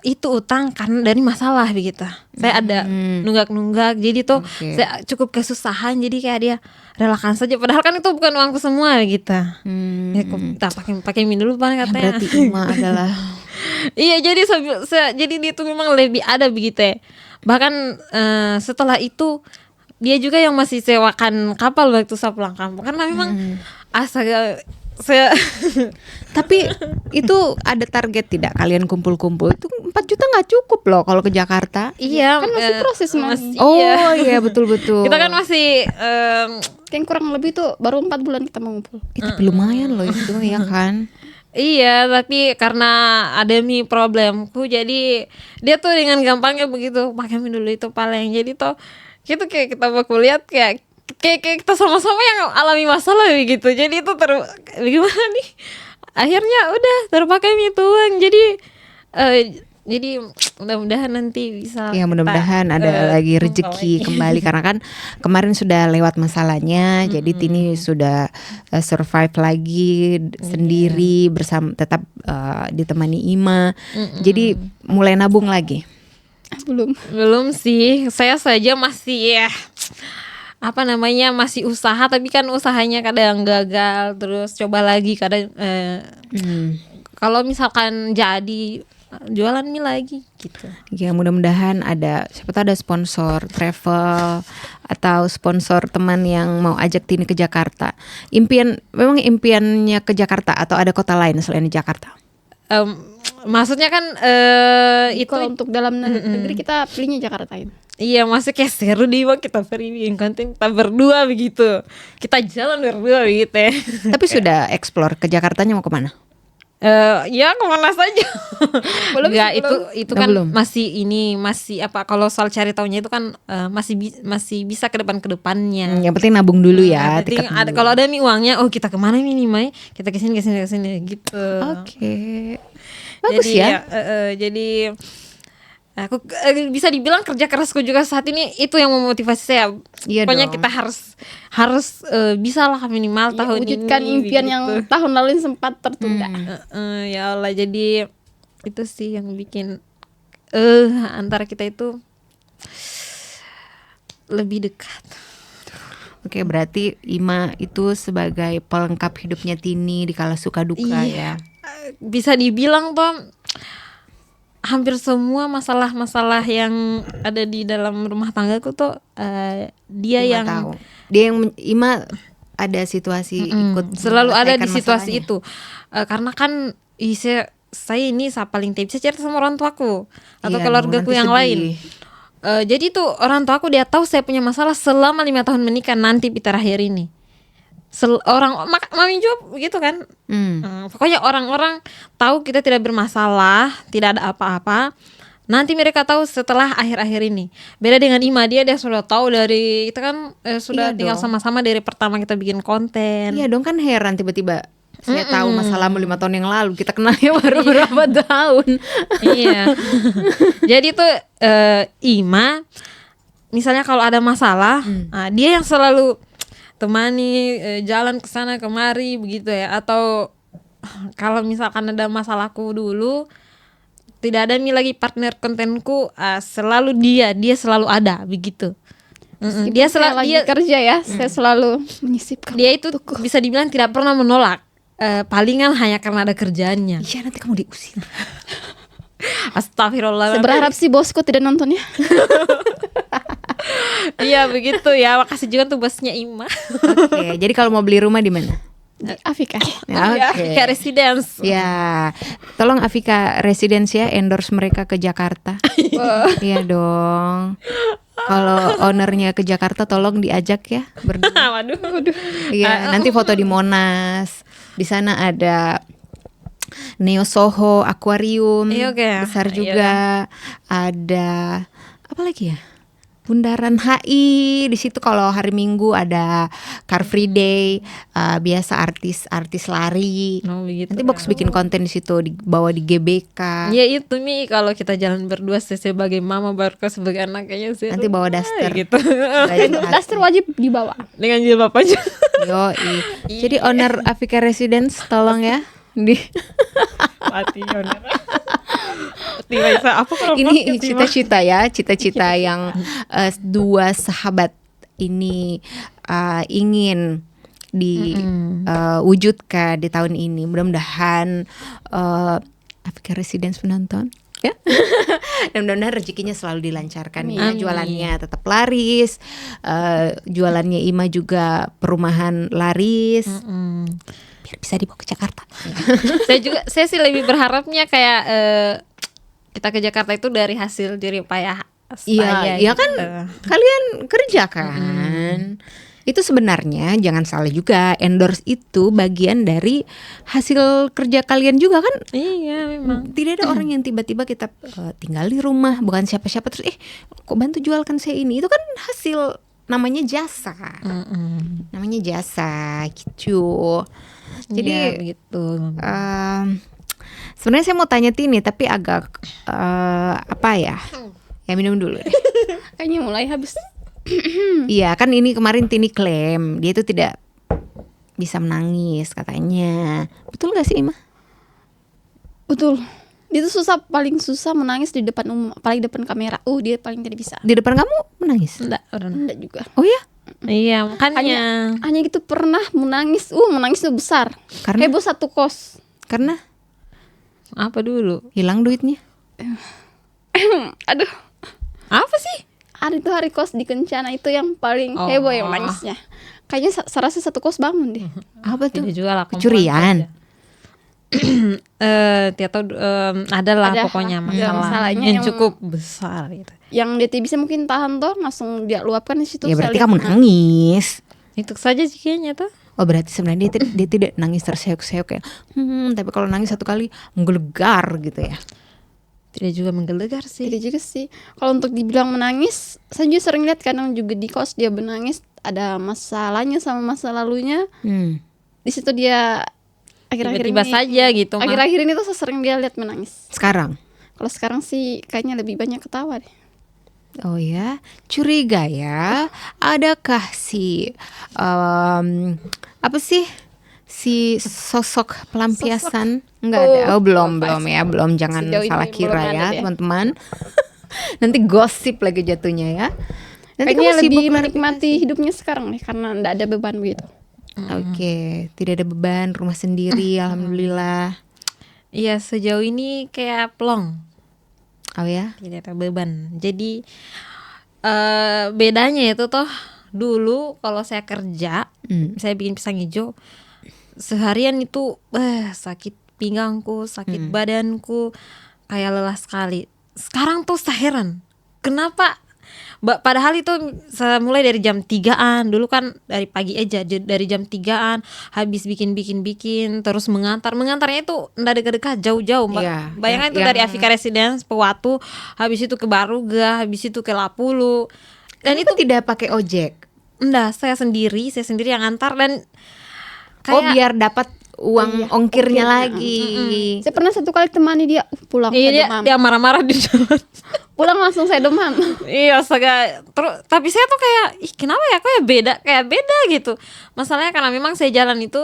itu utang karena dari masalah begitu. Saya ada nunggak-nunggak, jadi tuh saya cukup kesusahan, jadi kayak dia relakan saja. Padahal kan itu bukan uangku semua gitu. Kita pakai dulu paling katanya. Berarti Ima adalah iya, jadi dia tuh memang lebih ada begitu ya. Bahkan setelah itu dia juga yang masih sewakan kapal waktu saya pulang kampung, karena memang astaga saya tapi itu ada target tidak kalian kumpul-kumpul? Itu 4 juta nggak cukup loh kalau ke Jakarta. Iya, Kan masih proses Mami. Oh iya, betul-betul. Kita kan masih Yang kurang lebih tuh baru 4 bulan kita mengumpul. tapi lumayan loh itu ya kan. iya, tapi karena ada problemku, jadi dia tuh dengan gampangnya begitu pakai dulu itu paling. Jadi tuh gitu kayak kita bakal lihat kayak kita sama-sama yang alami masalah gitu. Jadi itu gimana nih? Akhirnya udah terpakai itu uang. Jadi Jadi mudah-mudahan nanti bisa. Ya mudah-mudahan ada lagi rezeki kembali karena kan kemarin sudah lewat masalahnya, jadi Tini sudah survive lagi sendiri bersama, tetap ditemani Ima. Jadi mulai nabung lagi. Belum sih, saya saja masih masih usaha, tapi kan usahanya kadang gagal, terus coba lagi kadang kalau misalkan jadi jualan mie lagi gitu. Ya mudah-mudahan ada, siapa tahu ada sponsor travel atau sponsor teman yang mau ajak Tini ke Jakarta. Memang impiannya ke Jakarta atau ada kota lain selain Jakarta? Maksudnya kan itu kalau untuk dalam negeri kita pilihnya Jakarta itu. Iya, maksudnya kayak seru deh Bang, kita bikin konten kita berdua begitu. Kita jalan berdua begitu ya. Tapi sudah explore ke Jakartanya mau kemana? Ya kemana saja. Enggak, itu kan belum. masih apa, kalau soal cari tahunya itu kan masih bisa ke depannya. Yang penting nabung dulu ya. Penting kalau ada uangnya, kita kemana nih Mai? Kita kesini gitu. Oke. Bagus jadi, ya. Jadi aku bisa dibilang kerja kerasku juga saat ini itu yang memotivasi saya. Iya Pokoknya dong. kita harus bisa lah minimal tahun wujudkan ini impian begitu. yang tahun lalu sempat tertunda. Ya Allah, jadi itu sih yang bikin antara kita itu lebih dekat. Oke, berarti Ima itu sebagai pelengkap hidupnya Tini di kala suka duka ya. Bisa dibilang tuh hampir semua masalah-masalah yang ada di dalam rumah tanggaku tuh dia Ima yang tahu. Dia yang Ima ada situasi ikut selalu ada di menyelesaikan situasi masalahnya. itu. Karena kan saya ini paling tidak bisa cerita sama orang tuaku atau Iya, keluargaku nanti yang sedih. lain. Jadi tuh orang tuaku dia tahu saya punya masalah selama 5 tahun menikah nanti di terakhir ini. Mami juga begitu kan. Pokoknya orang-orang tahu kita tidak bermasalah, tidak ada apa-apa. Nanti mereka tahu setelah akhir-akhir ini. Beda dengan Ima, dia sudah tahu dari kita kan sudah Iya tinggal dong. sama-sama dari pertama kita bikin konten. Iya dong, kan heran tiba-tiba saya tahu masalahmu 5 tahun yang lalu, kita kenalnya baru berapa tahun. Iya. Jadi tuh Ima misalnya kalau ada masalah, dia yang selalu temani jalan ke sana kemari begitu ya. Atau kalau misalkan ada masalahku dulu, tidak ada lagi partner kontenku, selalu dia selalu ada begitu. Dia Saya lagi kerja ya, saya selalu menyisipkan. Dia itu bisa dibilang tidak pernah menolak. Palingan hanya karena ada kerjaannya. Iya, nanti kamu diusir. Astagfirullah. Saya berharap sih bosku tidak nonton ya. Iya begitu ya. Makasih juga tuh bosnya Ima. Oke, jadi kalau mau beli rumah di mana? Di Afika. Ya, oke. Kayak residence. Ya, tolong Afika Residence ya endorse mereka ke Jakarta. Iya dong. Kalau ownernya ke Jakarta tolong diajak ya berdua. Waduh. Iya, nanti foto di Monas. Di sana ada Neo Soho Aquarium Iya, oke. besar Iya. juga. Ada apa lagi ya? Bundaran HI. Di situ kalau hari Minggu ada Car Free Day, biasa artis lari. Oh, begitu. Nanti box bikin konten di situ, dibawa di GBK. Ya itu Mi, kalau kita jalan berdua saya sebagai mama, Barco sebagai anak kayaknya sih. Nanti bawa daster. gitu. Daster wajib dibawa. Dengan jilbab aja. Yoi. Jadi owner Afika Residence tolong ya di Mati owner. Tiba-tiba apa kalau ini cita-cita ya, cita-cita yang dua sahabat ini ingin diwujudkan di tahun ini. Mudah-mudahan Afika Residence menonton ya. Dan mudah-mudahan rezekinya selalu dilancarkan ya, jualannya tetap laris, jualannya Ima juga perumahan laris. Biar bisa dibawa ke Jakarta. saya sih lebih berharapnya kayak kita ke Jakarta itu dari hasil jerih payah saya. Iya kan, gitu. kalian kerja kan. Itu sebenarnya jangan salah juga, endorse itu bagian dari hasil kerja kalian juga kan. Iya memang. Tidak ada orang yang tiba-tiba kita tinggal di rumah bukan siapa-siapa terus kok bantu jualkan saya ini. Itu kan hasil, namanya jasa. Namanya jasa gitu. Jadi Iya, begitu. Sebenarnya saya mau tanya Tini tapi agak apa ya? Ya minum dulu deh. Kayaknya mulai habis. Iya kan ini kemarin Tini klaim dia itu tidak bisa menangis katanya. Betul gak sih Ima? Betul. Dia tuh paling susah menangis di depan umum, apalagi depan kamera. Dia paling tidak bisa. Di depan kamu menangis? Enggak juga. Oh ya? Iya, makanya. Hanya gitu pernah menangis. Menangis tuh besar. Karena? Heboh satu kos. Karena? Apa dulu? Hilang duitnya? Aduh. Apa sih? Hari itu hari kos di Kencana itu yang paling heboh yang nangisnya. Kayaknya serasa satu kos bangun deh. Apa tuh? Tidak juga lah, Kecurian? Tidak tahu, adalah Ada pokoknya masalahnya yang yang cukup besar gitu. Yang dia tidak bisa mungkin tahan tuh, langsung dia luapkan di situ. Ya berarti saya kamu lihat. nangis. Itu saja sih kayaknya tuh. Oh berarti sebenarnya dia tidak nangis terseok-seok kayak tapi kalau nangis satu kali menggelegar gitu ya. Tidak juga menggelegar sih. Tidak juga sih. Kalau untuk dibilang menangis, saya juga sering lihat kadang juga di kos dia menangis, ada masalahnya sama masa lalunya. Di situ dia akhir-akhir Tiba-tiba ini saja gitu. akhir-akhir ini tuh saya sering dia lihat menangis. Sekarang? Kalau sekarang sih kayaknya lebih banyak ketawa deh. Oh ya, curiga ya. Adakah si apa sih si sosok pelampiasan? Enggak ada. Oh belum ya, belum, jangan Sejauh ini salah belum kira ada ya deh. teman-teman. Nanti gosip lagi jatuhnya ya. Nanti Kayaknya kamu sibuk lebih menikmati hidupnya sekarang nih karena nggak ada beban begitu. Oke, tidak ada beban, rumah sendiri, alhamdulillah. Iya, sejauh ini kayak plong. Oh ya? Tidak ada beban. Jadi bedanya itu toh, dulu kalau saya kerja, saya bikin pisang hijau, seharian itu sakit pinggangku, sakit badanku, kayak lelah sekali. Sekarang tuh saya heran, kenapa? Padahal itu mulai dari jam 3-an. Dulu kan dari pagi aja, dari jam 3-an habis bikin terus mengantarnya itu ndak dekat-dekat, jauh-jauh. Iya, Bayangkan itu dari Afrika Residence Pewatu, habis itu ke Baruga, habis itu ke Lapulu. Dan itu tidak pakai ojek. enggak, saya sendiri yang antar dan Oh biar dapat uang ongkirnya lagi. Saya pernah satu kali temani dia pulang iya, saya demam. dia marah-marah di jalan. Pulang langsung saya demam. Iya, terus tapi saya tuh kayak kenapa ya, kayak beda gitu. Masalahnya karena memang saya jalan itu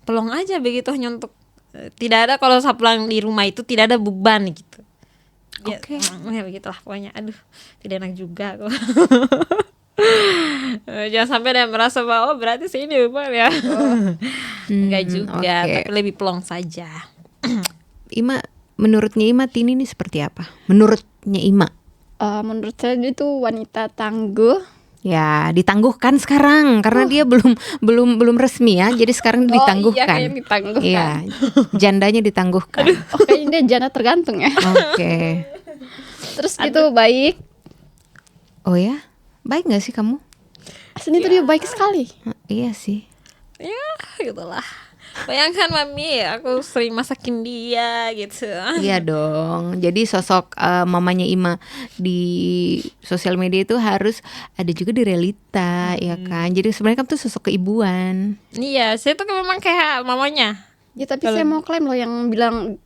pelong aja begitu, hanya untuk tidak ada, kalau saya pulang di rumah itu tidak ada beban gitu. Oke. Ya begitulah pokoknya. Aduh, tidak enak juga kok. Jangan sampai dia merasa bahwa berarti sih ini beban ya. Enggak juga, tapi lebih pelong saja. Ima, menurutnya Ima Tini ini seperti apa? Menurutnya Ima? Menurut saya dia tuh wanita tangguh. Ya ditangguhkan sekarang karena dia belum resmi ya, jadi sekarang ditangguhkan. Iya, kayaknya ditangguhkan. Iya, jandanya ditangguhkan. Kayaknya dia janda tergantung ya. Oke. Terus gitu baik. Oh ya, baik nggak sih kamu? Asli tuh dia baik sekali. Iya sih. Ya gitulah. Bayangkan mami, aku sering masakin dia gitu. Iya dong. Jadi sosok mamanya Ima di sosial media itu harus ada juga di realita, ya kan. Jadi sebenarnya kamu tuh sosok keibuan. Iya, saya tuh memang kayak mamanya. Ya tapi saya mau klaim loh yang bilang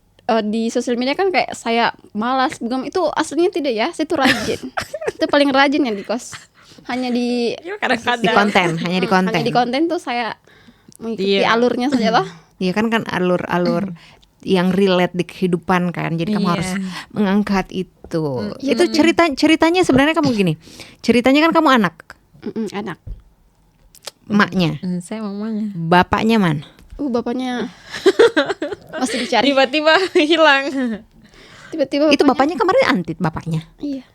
di sosial media kan kayak saya malas, bukan, itu aslinya tidak ya. Saya tuh rajin. Itu paling rajin yang di kos. Hanya di Di konten, hanya di konten. Hanya di konten tuh saya mengikuti alurnya saja loh. Iya kan alur yang relate di kehidupan kan. Jadi kamu harus mengangkat itu. Itu ceritanya sebenarnya kamu gini. Ceritanya kan kamu anak. Anak. Emaknya. Saya mamanya. Bapaknya mana? Bapaknya masih dicari. Tiba-tiba hilang. Tiba-tiba Itu bapaknya kemarin antit bapaknya. Iya.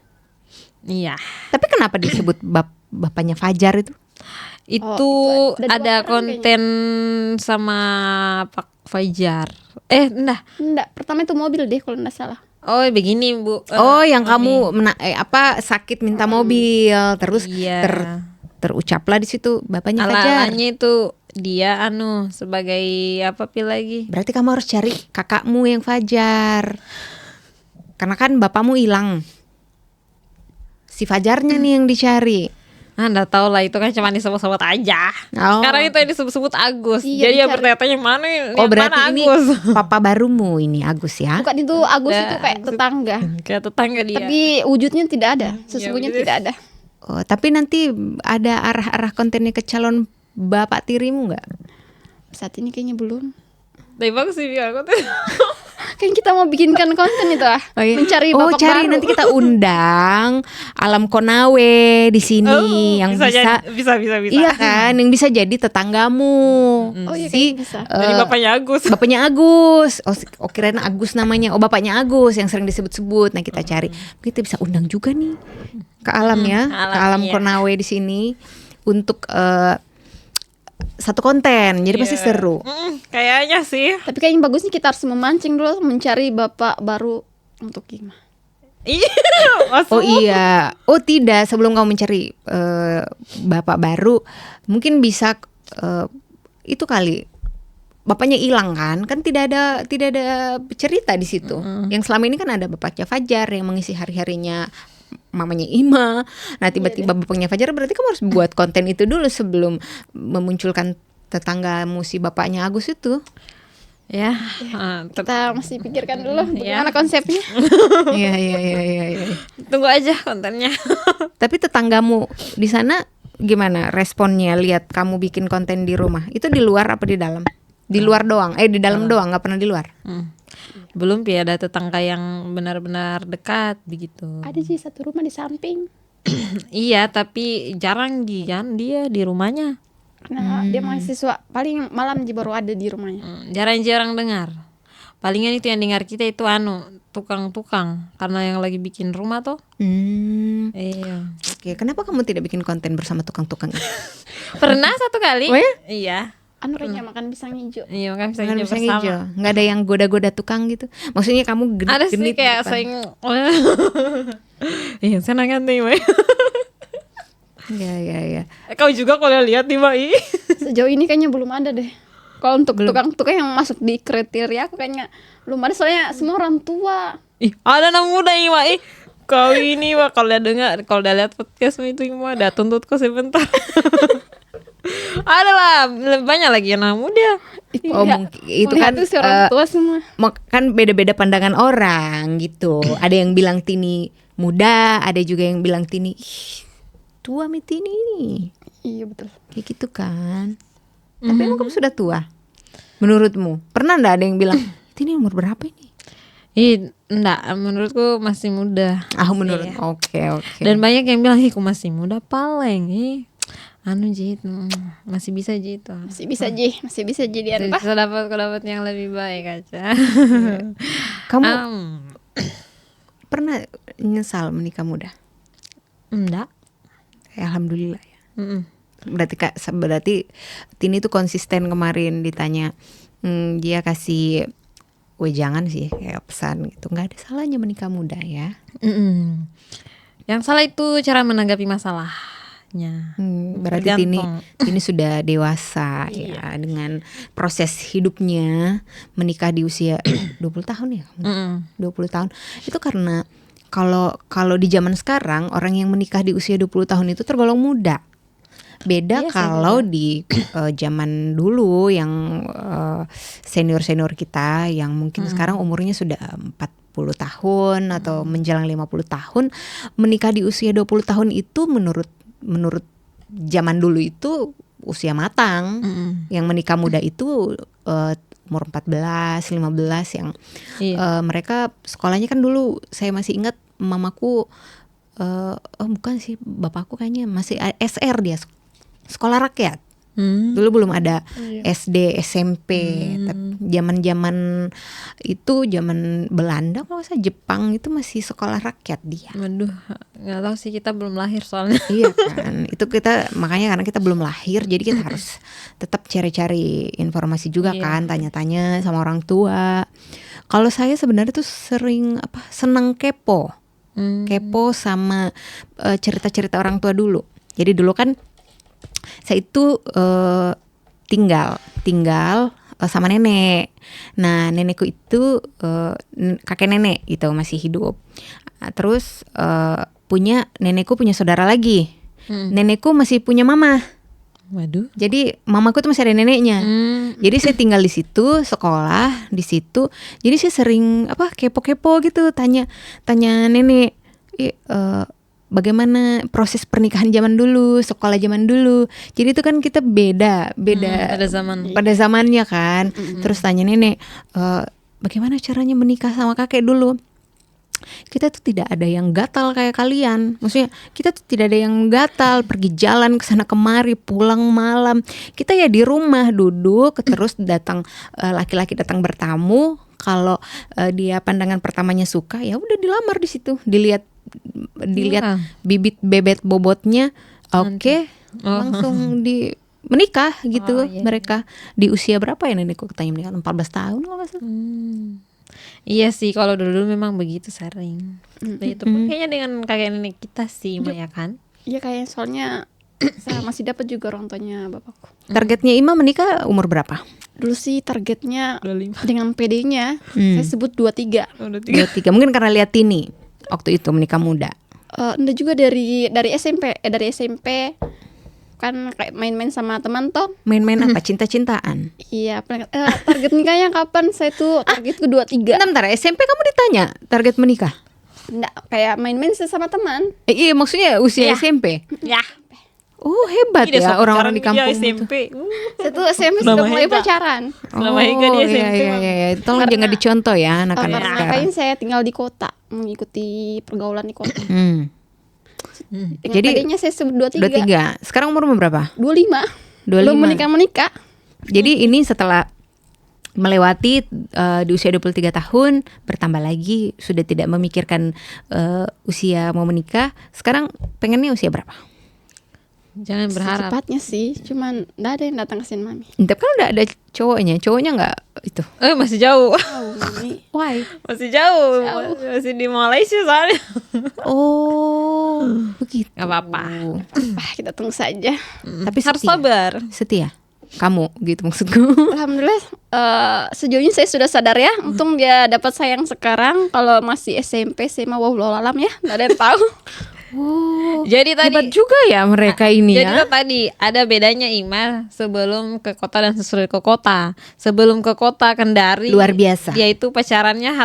Iya. Tapi kenapa disebut bapaknya Fajar itu? Itu ada konten sama Pak Fajar. Enggak, pertama itu mobil deh kalau enggak salah. Oh begini Bu. Yang kamu sakit minta mobil, terus terucaplah di situ bapaknya Fajar. Ala-alanya itu dia sebagai apa lagi? Berarti kamu harus cari kakakmu yang Fajar. Karena kan bapakmu hilang. Si Fajarnya nih yang dicari. Anda tahu lah, itu kan cuma disebut-sebut aja. Sekarang itu yang disebut-sebut Agus. Iya, Jadi ya dicari. bertanya-tanya mana Oh yang berarti mana ini Agus. papa barumu ini Agus ya? Bukan itu Agus itu kayak tetangga. Kayak tetangga dia. Tapi wujudnya tidak ada. Sesungguhnya wujudnya- tidak ada. Oh, tapi nanti ada arah-arah kontennya ke calon bapak tirimu nggak? Saat ini kayaknya belum. Tapi bagus sih biar aku tuh. Kan kita mau bikinkan konten itu mencari Oh, bapak cari baru. nanti kita undang Alam Konawe di sini yang bisa, bisa. iya kan, yang bisa jadi tetanggamu. Oh iya, Si kayaknya bisa. Dari bapaknya Agus. bapaknya Agus. Oh kirain Agus namanya. Oh bapaknya Agus yang sering disebut-sebut. Nah kita cari. Kita bisa undang juga nih ke Alam ya, Alam, ke Alam iya. Konawe di sini untuk satu konten. Jadi pasti seru. Kayaknya sih. Tapi kayaknya bagusnya kita harus memancing dulu, mencari bapak baru untuk gimana. Iya. Oh iya. Oh tidak, sebelum kamu mencari bapak baru, mungkin bisa itu kali. Bapaknya hilang kan tidak ada cerita di situ. Yang selama ini kan ada bapaknya Fajar yang mengisi hari-harinya mamanya Ima. Nah tiba-tiba bapaknya Fajar, berarti kamu harus buat konten itu dulu sebelum memunculkan tetanggamu si bapaknya Agus itu. Ya. Kita masih pikirkan dulu Iya. bagaimana konsepnya. Iya. Tunggu aja kontennya. Tapi tetanggamu di sana gimana responnya lihat kamu bikin konten di rumah? Itu di luar apa di dalam? Di luar doang. Di dalam doang, nggak pernah di luar. Belum ada tetangga yang benar-benar dekat begitu. Ada sih satu rumah di samping. Iya, tapi jarang dia di rumahnya. Karena dia mahasiswa, paling malam aja baru ada di rumahnya. Jarang-jarang dengar. Palingan itu yang dengar kita itu tukang-tukang, karena yang lagi bikin rumah tuh. Iya. Oke, kenapa kamu tidak bikin konten bersama tukang-tukang itu? Pernah satu kali. Oh ya? Iya. Kayaknya makan pisang hijau. Iya, kan bisa Jangan hidup bisa bersama. hijau. Nggak ada yang goda-goda tukang gitu. Maksudnya kamu Ada sih genit di kayak depan. sering. Iya, senang kan nih, Mai. Iya. Kau juga kalau lihat nih, Mai. Sejauh ini kayaknya belum ada deh. Kalau untuk tukang-tukang yang masuk di kriteria aku kayaknya belum ada, soalnya semua orang tua. Ih, ada anak muda ini, Mai. Kau ini, Wak, kalau udah lihat podcast itu, Ima, udah tuntut kau sebentar. Ada lah, lebih banyak lagi anak muda. Oh, Iya, mungkin itu melihat kan tuh si orang tua semua. kan beda-beda pandangan orang gitu. Ada yang bilang Tini muda, ada juga yang bilang Tini "Ih, tua mi Tini ini." Iya betul. Kayak gitu kan. Tapi emang kamu sudah tua? Menurutmu? Pernah enggak ada yang bilang, "Tini umur berapa ini?" Enggak, menurutku masih muda. Menurut. Iya. Oke. Dan banyak yang bilang, "Aku masih muda paling." Jit, masih bisa Jit. Masih bisa jadi apa? Bisa dapat yang lebih baik aja. Kamu pernah nyesal menikah muda? Enggak. Alhamdulillah ya. Mm-mm. Berarti Tini tuh konsisten kemarin ditanya, dia kasih jangan sih kayak pesan gitu. Nggak ada salahnya menikah muda ya. Mm-mm. Yang salah itu cara menanggapi masalahnya. Berarti Tini Tergantung. sudah dewasa ya dengan proses hidupnya, menikah di usia 20 tahun ya. 20 tahun. Itu karena kalau di zaman sekarang orang yang menikah di usia 20 tahun itu tergolong muda. Beda Iya sih, kalau di zaman dulu yang senior-senior kita yang mungkin sekarang umurnya sudah 40 tahun atau menjelang 50 tahun, menikah di usia 20 tahun itu menurut zaman dulu itu usia matang. Yang menikah muda itu umur 14, 15 yang mereka sekolahnya kan dulu saya masih ingat mamaku bukan sih, bapakku kayaknya masih SR dia, sekolah rakyat. Dulu belum ada SD, SMP. Zaman-zaman itu zaman Belanda kalau saya Jepang itu masih sekolah rakyat dia. Waduh, nggak tahu sih, kita belum lahir soalnya. Iya kan, itu kita makanya karena kita belum lahir, jadi kita harus tetap cari-cari informasi juga kan, tanya-tanya sama orang tua. Kalau saya sebenarnya tuh sering senang kepo sama cerita-cerita orang tua dulu. Jadi dulu kan saya itu tinggal sama nenek. Nah nenekku itu kakek nenek gitu masih hidup. Terus nenekku punya saudara lagi. nenekku masih punya mama. Waduh. Jadi mamaku tuh masih ada neneknya. Jadi saya tinggal di situ, sekolah di situ. Jadi saya sering kepo-kepo gitu, tanya nenek, bagaimana proses pernikahan zaman dulu, sekolah zaman dulu. Jadi itu kan kita beda pada zamannya kan. Terus tanya nenek, bagaimana caranya menikah sama kakek dulu. Kita tuh tidak ada yang gatal kayak kalian. Maksudnya kita tuh tidak ada yang gatal pergi jalan kesana kemari, pulang malam. Kita ya di rumah duduk, terus datang laki-laki datang bertamu. Kalau dia pandangan pertamanya suka, ya udah dilamar di situ. Dilihat bibit bebet bobotnya, oke, langsung di menikah gitu. Mereka di usia berapa ya nenekku tanya menikah 14 tahun kalau nggak salah. Iya sih, kalau dulu memang begitu sering. Itu kayaknya dengan kakek nenek kita sih, Maya kan? Iya kayaknya, soalnya saya masih dapat juga orang tuanya bapakku. Targetnya Ima menikah umur berapa? Dulu sih targetnya 25. dengan PD-nya saya sebut 23. 23. Mungkin karena lihat Tini waktu itu menikah muda. Enggak juga dari SMP kan kayak main-main sama teman toh. Main-main apa? Cinta-cintaan. Iya, target nikahnya kapan? Saya tuh targetku 23. Bentar, SMP kamu ditanya target menikah? Enggak, kayak main-main sama teman. Iya, maksudnya usia SMP. Ya. Oh, hebat ya orang-orang di kampung itu. SMP. Saya tuh SMP sudah mulai pacaran. Selama Ega di SMP. Iya. Tolong jangan dicontoh ya anak-anak Karena sekarang. ngapain saya tinggal di kota, mengikuti pergaulan di kota. Dengan Jadi PD-nya saya sebut 23. 23. Sekarang umur berapa? 25. 25. Belum menikah. Jadi ini setelah melewati di usia 23 tahun, bertambah lagi sudah tidak memikirkan usia mau menikah. Sekarang pengennya usia berapa? Jangan berharap. Secepatnya sih, cuman nggak ada yang datang ke sini mami. Tapi kan udah ada cowoknya nggak itu? Masih jauh. Mami. Why? Masih jauh. Masih di Malaysia soalnya. Oh, begitu. Gak apa-apa. Kita tunggu saja. Tapi Harus setia. sabar. Setia. Kamu gitu maksudku. Alhamdulillah sejauh ini saya sudah sadar ya. Untung dia dapat saya yang sekarang. Kalau masih SMP saya mah wallahualam ya, nggak ada yang tahu. Jadi tadi Hebat juga ya mereka ini Jadi ya. tuh tadi ada bedanya Ima sebelum ke kota dan sesudah ke kota. Sebelum ke kota Kendari Luar biasa. Yaitu pacarannya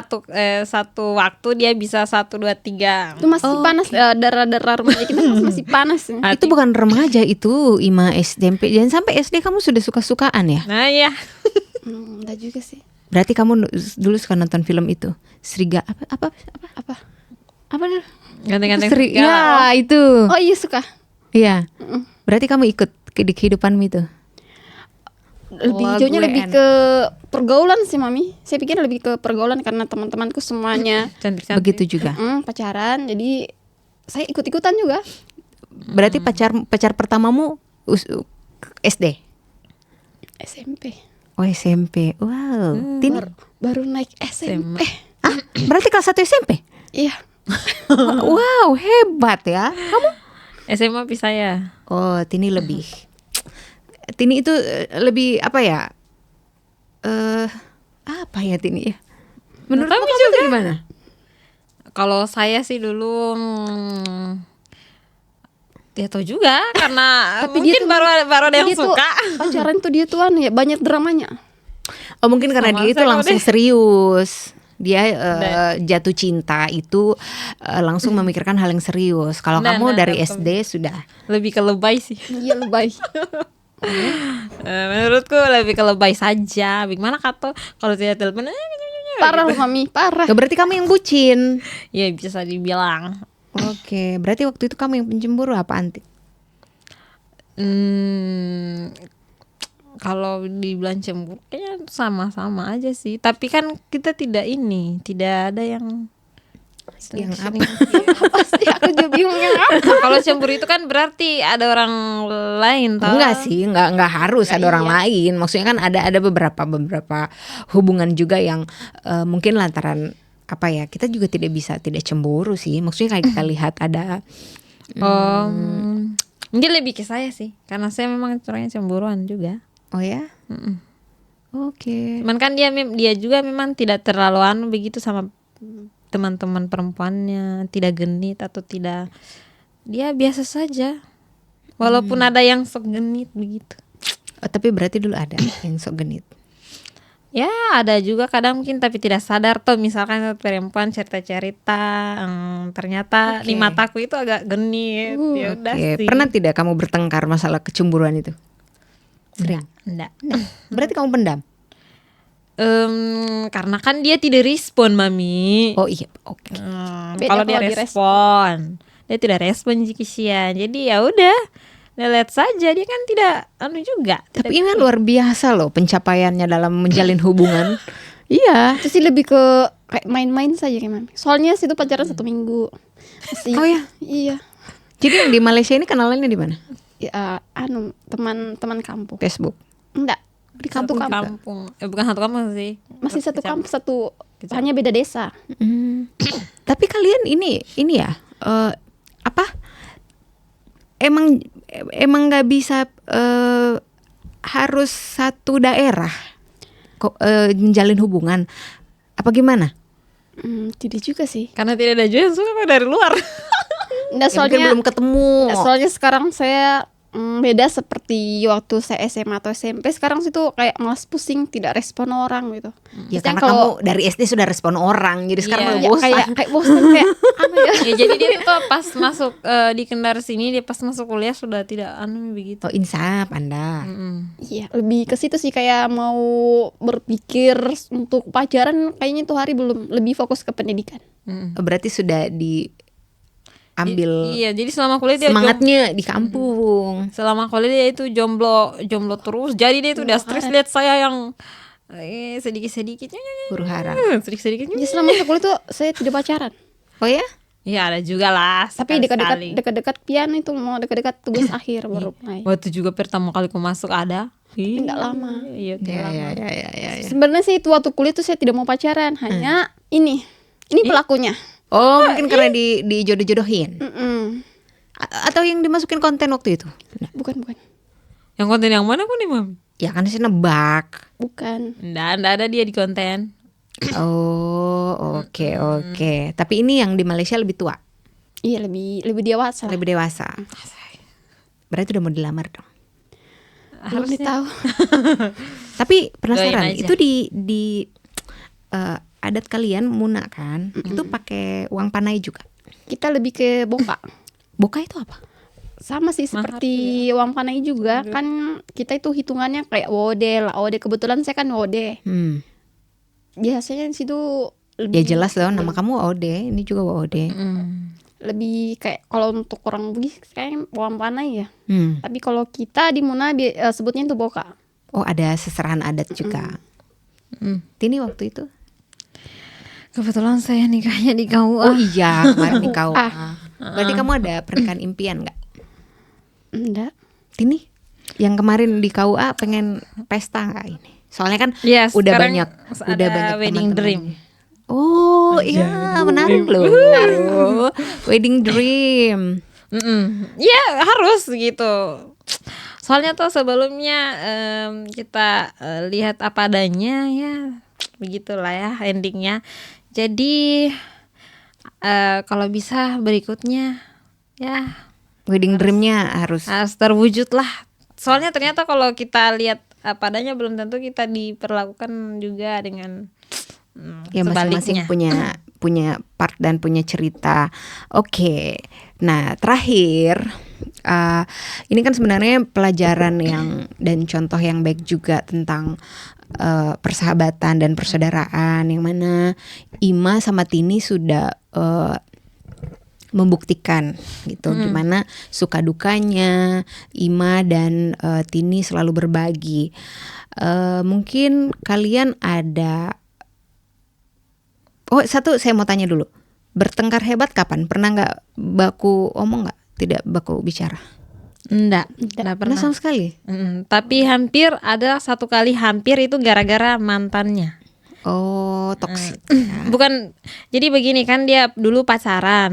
satu waktu dia bisa 1, 2, 3. Itu masih panas, darah-darah remaja kita masih panas. Itu bukan remaja itu Ima SMP. Jangan sampai SD kamu sudah suka-sukaan ya. Nah ya. Enggak juga sih. Berarti kamu dulu suka nonton film itu Seriga apa dulu? Ganteng-ganteng Ya itu. Oh iya suka. Iya. Berarti kamu ikut di kehidupanmu itu. Lebih jauhnya gue lebih ke pergaulan sih mami. Saya pikir lebih ke pergaulan karena teman-temanku semuanya Cantik-cantik. Begitu juga. pacaran. Jadi saya ikut-ikutan juga. Berarti pacar pertamamu SD. SMP. Oh SMP. Wow. Tini. Baru naik SMP. Berarti kelas 1 SMP. Iya. Wow, hebat ya. Kamu? SMA bisa ya. Oh, Tini lebih. Tini itu lebih apa ya? Apa ya Tini ya? Menurut Kamu kamu juga tuh gimana? Kalau saya sih dulu dia tahu juga karena Tapi dia mungkin tuh- baru ada yang Dia tuh suka. pacaran tuh dia tuh ya banyak dramanya. Oh, mungkin karena Sama dia itu saya langsung deh. serius. Dia jatuh cinta itu langsung memikirkan hal yang serius. Kalau Nah, kamu nah, dari nah, SD sudah. Lebih ke lebay sih. Iya lebay. Menurutku lebih ke lebay saja. Bagaimana kata kalau saya telepon Parah loh mami, parah. Ya, berarti kamu yang bucin. ya bisa dibilang. Oke, berarti waktu itu kamu yang pencemburu apa Anti? Kalau dibilang cemburu kayaknya sama-sama aja sih. Tapi kan kita tidak ada yang Yang apa? Pasti aku juga bingung yang apa. Kalau cemburu itu kan berarti ada orang lain tau? Enggak sih, enggak harus ada orang lain. Maksudnya kan ada beberapa hubungan juga yang mungkin lantaran apa ya? Kita juga tidak cemburu sih. Maksudnya kayak kita lihat ada Mungkin lebih ke saya sih, karena saya memang orangnya cemburuan juga. oh ya? Oke. Cuman kan dia juga memang tidak terlalu begitu sama teman-teman perempuannya, tidak genit atau tidak, dia biasa saja. Walaupun ada yang sok genit begitu. Oh, tapi berarti dulu ada yang sok genit. Ya ada juga kadang mungkin tapi tidak sadar tuh, misalkan perempuan cerita-cerita ternyata di mataku itu agak genit. Ya udah Oke, sih. pernah tidak kamu bertengkar masalah kecemburuan itu? Sering. Enggak. Berarti kamu pendam? Karena kan dia tidak respon, Mami. Oh iya, oke. Beda Kalau dia kalau respon, dia tidak respon jikisian. Jadi ya udah, lihat saja, dia kan tidak juga. Tapi ini kan luar biasa loh pencapaiannya dalam menjalin hubungan. Iya. Itu sih lebih ke kayak main-main saja kayak Mami. Soalnya situ pacaran 1 minggu. Masih, Oh ya? Iya. Jadi yang di Malaysia ini kenalannya di mana? Ya, teman kampung. Facebook. Enggak, di Satu kampung. bukan satu kampung sih. Masih satu kampus, hanya beda desa. Tapi kalian ini ya apa? Emang nggak bisa harus satu daerah kok menjalin hubungan? Apa gimana? Tidak juga sih. Karena tidak ada juga yang suka dari luar. Enggak, Ya, mungkin belum ketemu. soalnya sekarang saya beda seperti waktu saya SMA atau SMP. Sekarang situ kayak malas pusing, tidak respon orang gitu. Ya Maksudnya karena kalau kamu dari SD sudah respon orang, jadi sekarang Iya, udah ya, bosan. kayak bosan kayak anu ya. Ya jadi dia tuh pas masuk di Kendar sini, dia pas masuk kuliah sudah tidak begitu. Oh insaf Anda. Iya, lebih ke situ sih, kayak mau berpikir untuk pacaran kayaknya itu hari belum, lebih fokus ke pendidikan. Berarti sudah diambil Iya, jadi selama kuliah dia semangatnya di kampung. selama kuliah dia itu jomblo terus. Jadi dia itu udah stres lihat saya yang sedikit-sedikitnya Huru hara. sedikit-sedikitnya. Jadi selama sekolah itu saya tidak pacaran. Oh ya? Ya ada juga lah. Tapi sekali-sekali. dekat-dekat pian itu mau dekat-dekat tugas akhir baru mulai. Waktu juga pertama kali aku masuk ada. Enggak lama. Iya, tidak lama. Ya. Sebenarnya sih itu waktu kuliah tuh saya tidak mau pacaran, hanya ini pelakunya. Oh mungkin karena dijodoh-jodohin. Atau yang dimasukin konten waktu itu? Bukan. Yang konten yang mana kok nih, Mam? Ya kan sih nebak. Bukan. Nggak ada dia di konten. Oh oke. Tapi ini yang di Malaysia lebih tua, Iya, lebih dewasa. lebih dewasa. Berarti udah mau dilamar dong. Belum tahu. Tapi Doain penasaran aja. itu di adat kalian Muna kan? Itu pakai uang panai juga. Kita lebih ke boka. Boka itu apa? Sama sih seperti uang panai juga, kan kita itu hitungannya kayak wode lah. Wode, kebetulan saya kan wode. Biasanya di situ Ya lebih jelas dong nama kamu Ode, ini juga Ode. lebih kayak kalau untuk orang Bugis kayak uang panai ya. Hmm. Tapi kalau kita di Muna sebutnya itu boka. Oh ada seserahan adat juga. Tini waktu itu? Kebetulan saya nikahnya di KUA. Oh iya kemarin di KUA. Berarti kamu ada pernikahan impian nggak? Enggak. Tini yang kemarin di KUA pengen pesta nggak ini? Soalnya kan Iya, udah sekarang banyak ada wedding teman-teman. dream. Oh iya menarik loh. Wedding dream. Ya harus gitu. Soalnya tuh sebelumnya kita lihat apa adanya ya, begitulah ya endingnya. Jadi kalau bisa berikutnya ya Wedding dreamnya harus. harus terwujud lah. Soalnya ternyata kalau kita lihat apa adanya belum tentu kita diperlakukan juga dengan Ya masing-masing sebaliknya. punya part dan punya cerita. Oke. Nah terakhir ini kan sebenarnya pelajaran yang dan contoh yang baik juga tentang persahabatan dan persaudaraan, yang mana Ima sama Tini sudah membuktikan gitu gimana suka dukanya Ima dan Tini selalu berbagi. Mungkin kalian ada satu saya mau tanya dulu, bertengkar hebat kapan? Pernah nggak baku omong nggak? Tidak baku bicara? Enggak Pernah pernah. sama sekali? Tapi hampir ada satu kali hampir itu gara-gara mantannya. Oh toksik. Bukan, jadi begini kan dia dulu pacaran.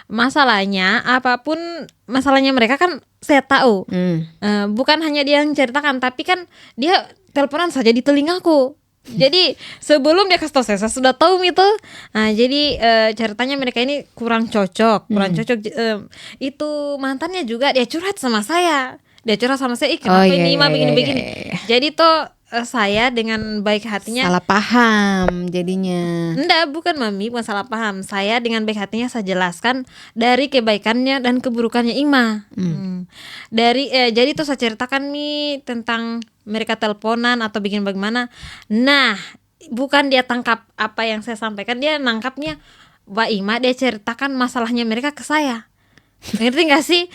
Masalahnya apapun masalahnya mereka kan saya tahu. Bukan hanya dia yang ceritakan, tapi kan dia teleponan saja di telingaku. Jadi sebelum dia kasih tahu saya sudah tahu itu. Nah, jadi ceritanya mereka ini kurang cocok. Itu mantannya juga dia curhat sama saya. Ih kenapa ini Ima begini-begini. Jadi tuh saya dengan baik hatinya salah paham jadinya. Enggak, bukan Mami, bukan salah paham. Saya dengan baik hatinya saya jelaskan dari kebaikannya dan keburukannya Ima. Jadi tuh saya ceritakan nih tentang mereka teleponan atau bikin bagaimana. Nah, bukan dia tangkap apa yang saya sampaikan, dia nangkapnya Mbak Ima dia ceritakan masalahnya mereka ke saya. Ngerti gak sih?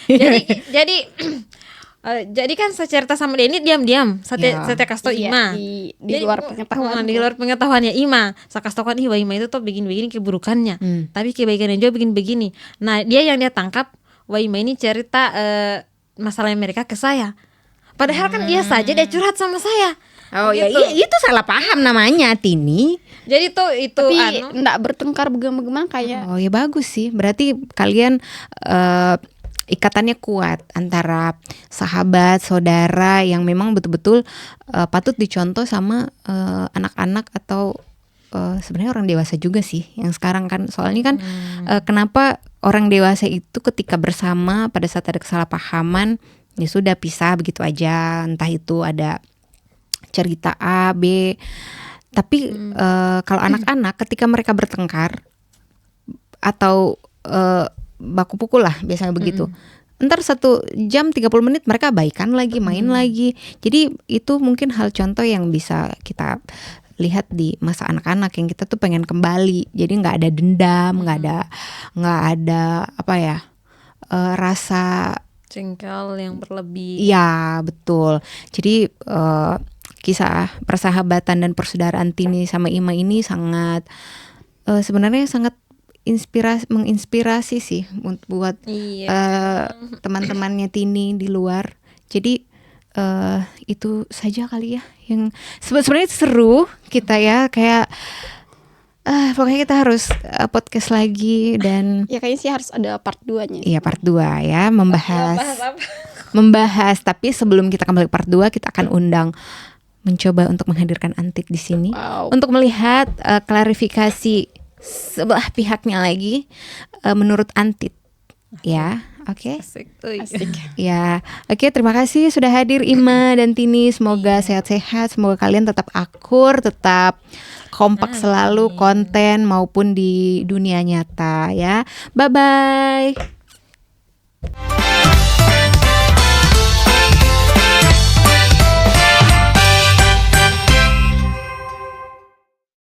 Jadi kan saya cerita sama dia ini diam-diam. Saya kasih tau Ima. Di luar pengetahuan. Di luar pengetahuannya Ima. Saya kasih tau kan Ima itu tuh begini-begini keburukannya. Tapi kebaikannya juga begini-begini. Nah dia tangkap Ima ini cerita masalahnya mereka ke saya. Padahal kan dia saja dia curhat sama saya. Oh gitu. Ya itu salah paham namanya Tini. Jadi tuh itu tapi enggak bertengkar bagaimana kayak. Oh ya bagus sih. Berarti kalian ikatannya kuat antara sahabat, saudara yang memang betul-betul patut dicontoh sama anak-anak atau sebenarnya orang dewasa juga sih yang sekarang kan. Soalnya kan kenapa orang dewasa itu ketika bersama pada saat ada kesalahpahaman ya sudah pisah begitu aja, entah itu ada cerita A, B. Tapi kalau anak-anak ketika mereka bertengkar atau baku pukul lah biasanya begitu. Ntar 1 jam 30 menit mereka baikan lagi, main lagi. Jadi itu mungkin hal contoh yang bisa kita lihat di masa anak-anak yang kita tuh pengen kembali. Jadi nggak ada dendam, nggak ada apa ya rasa jengkel yang berlebih. Iya betul. Jadi kisah persahabatan dan persaudaraan Tini sama Ima ini sangat sebenarnya sangat menginspirasi sih buat teman-temannya Tini di luar. Jadi itu saja kali ya yang sebenarnya seru kita ya kayak pokoknya kita harus podcast lagi dan ya kayaknya sih harus ada part 2-nya. Iya part 2 ya membahas tapi sebelum kita kembali part 2 kita akan mencoba untuk menghadirkan Antit di sini untuk melihat klarifikasi sebelah pihaknya lagi menurut Antit ya. Oke. Asik. Ya, oke, terima kasih sudah hadir Ima dan Tini. Semoga sehat-sehat, semoga kalian tetap akur, tetap kompak selalu konten maupun di dunia nyata ya. Bye bye.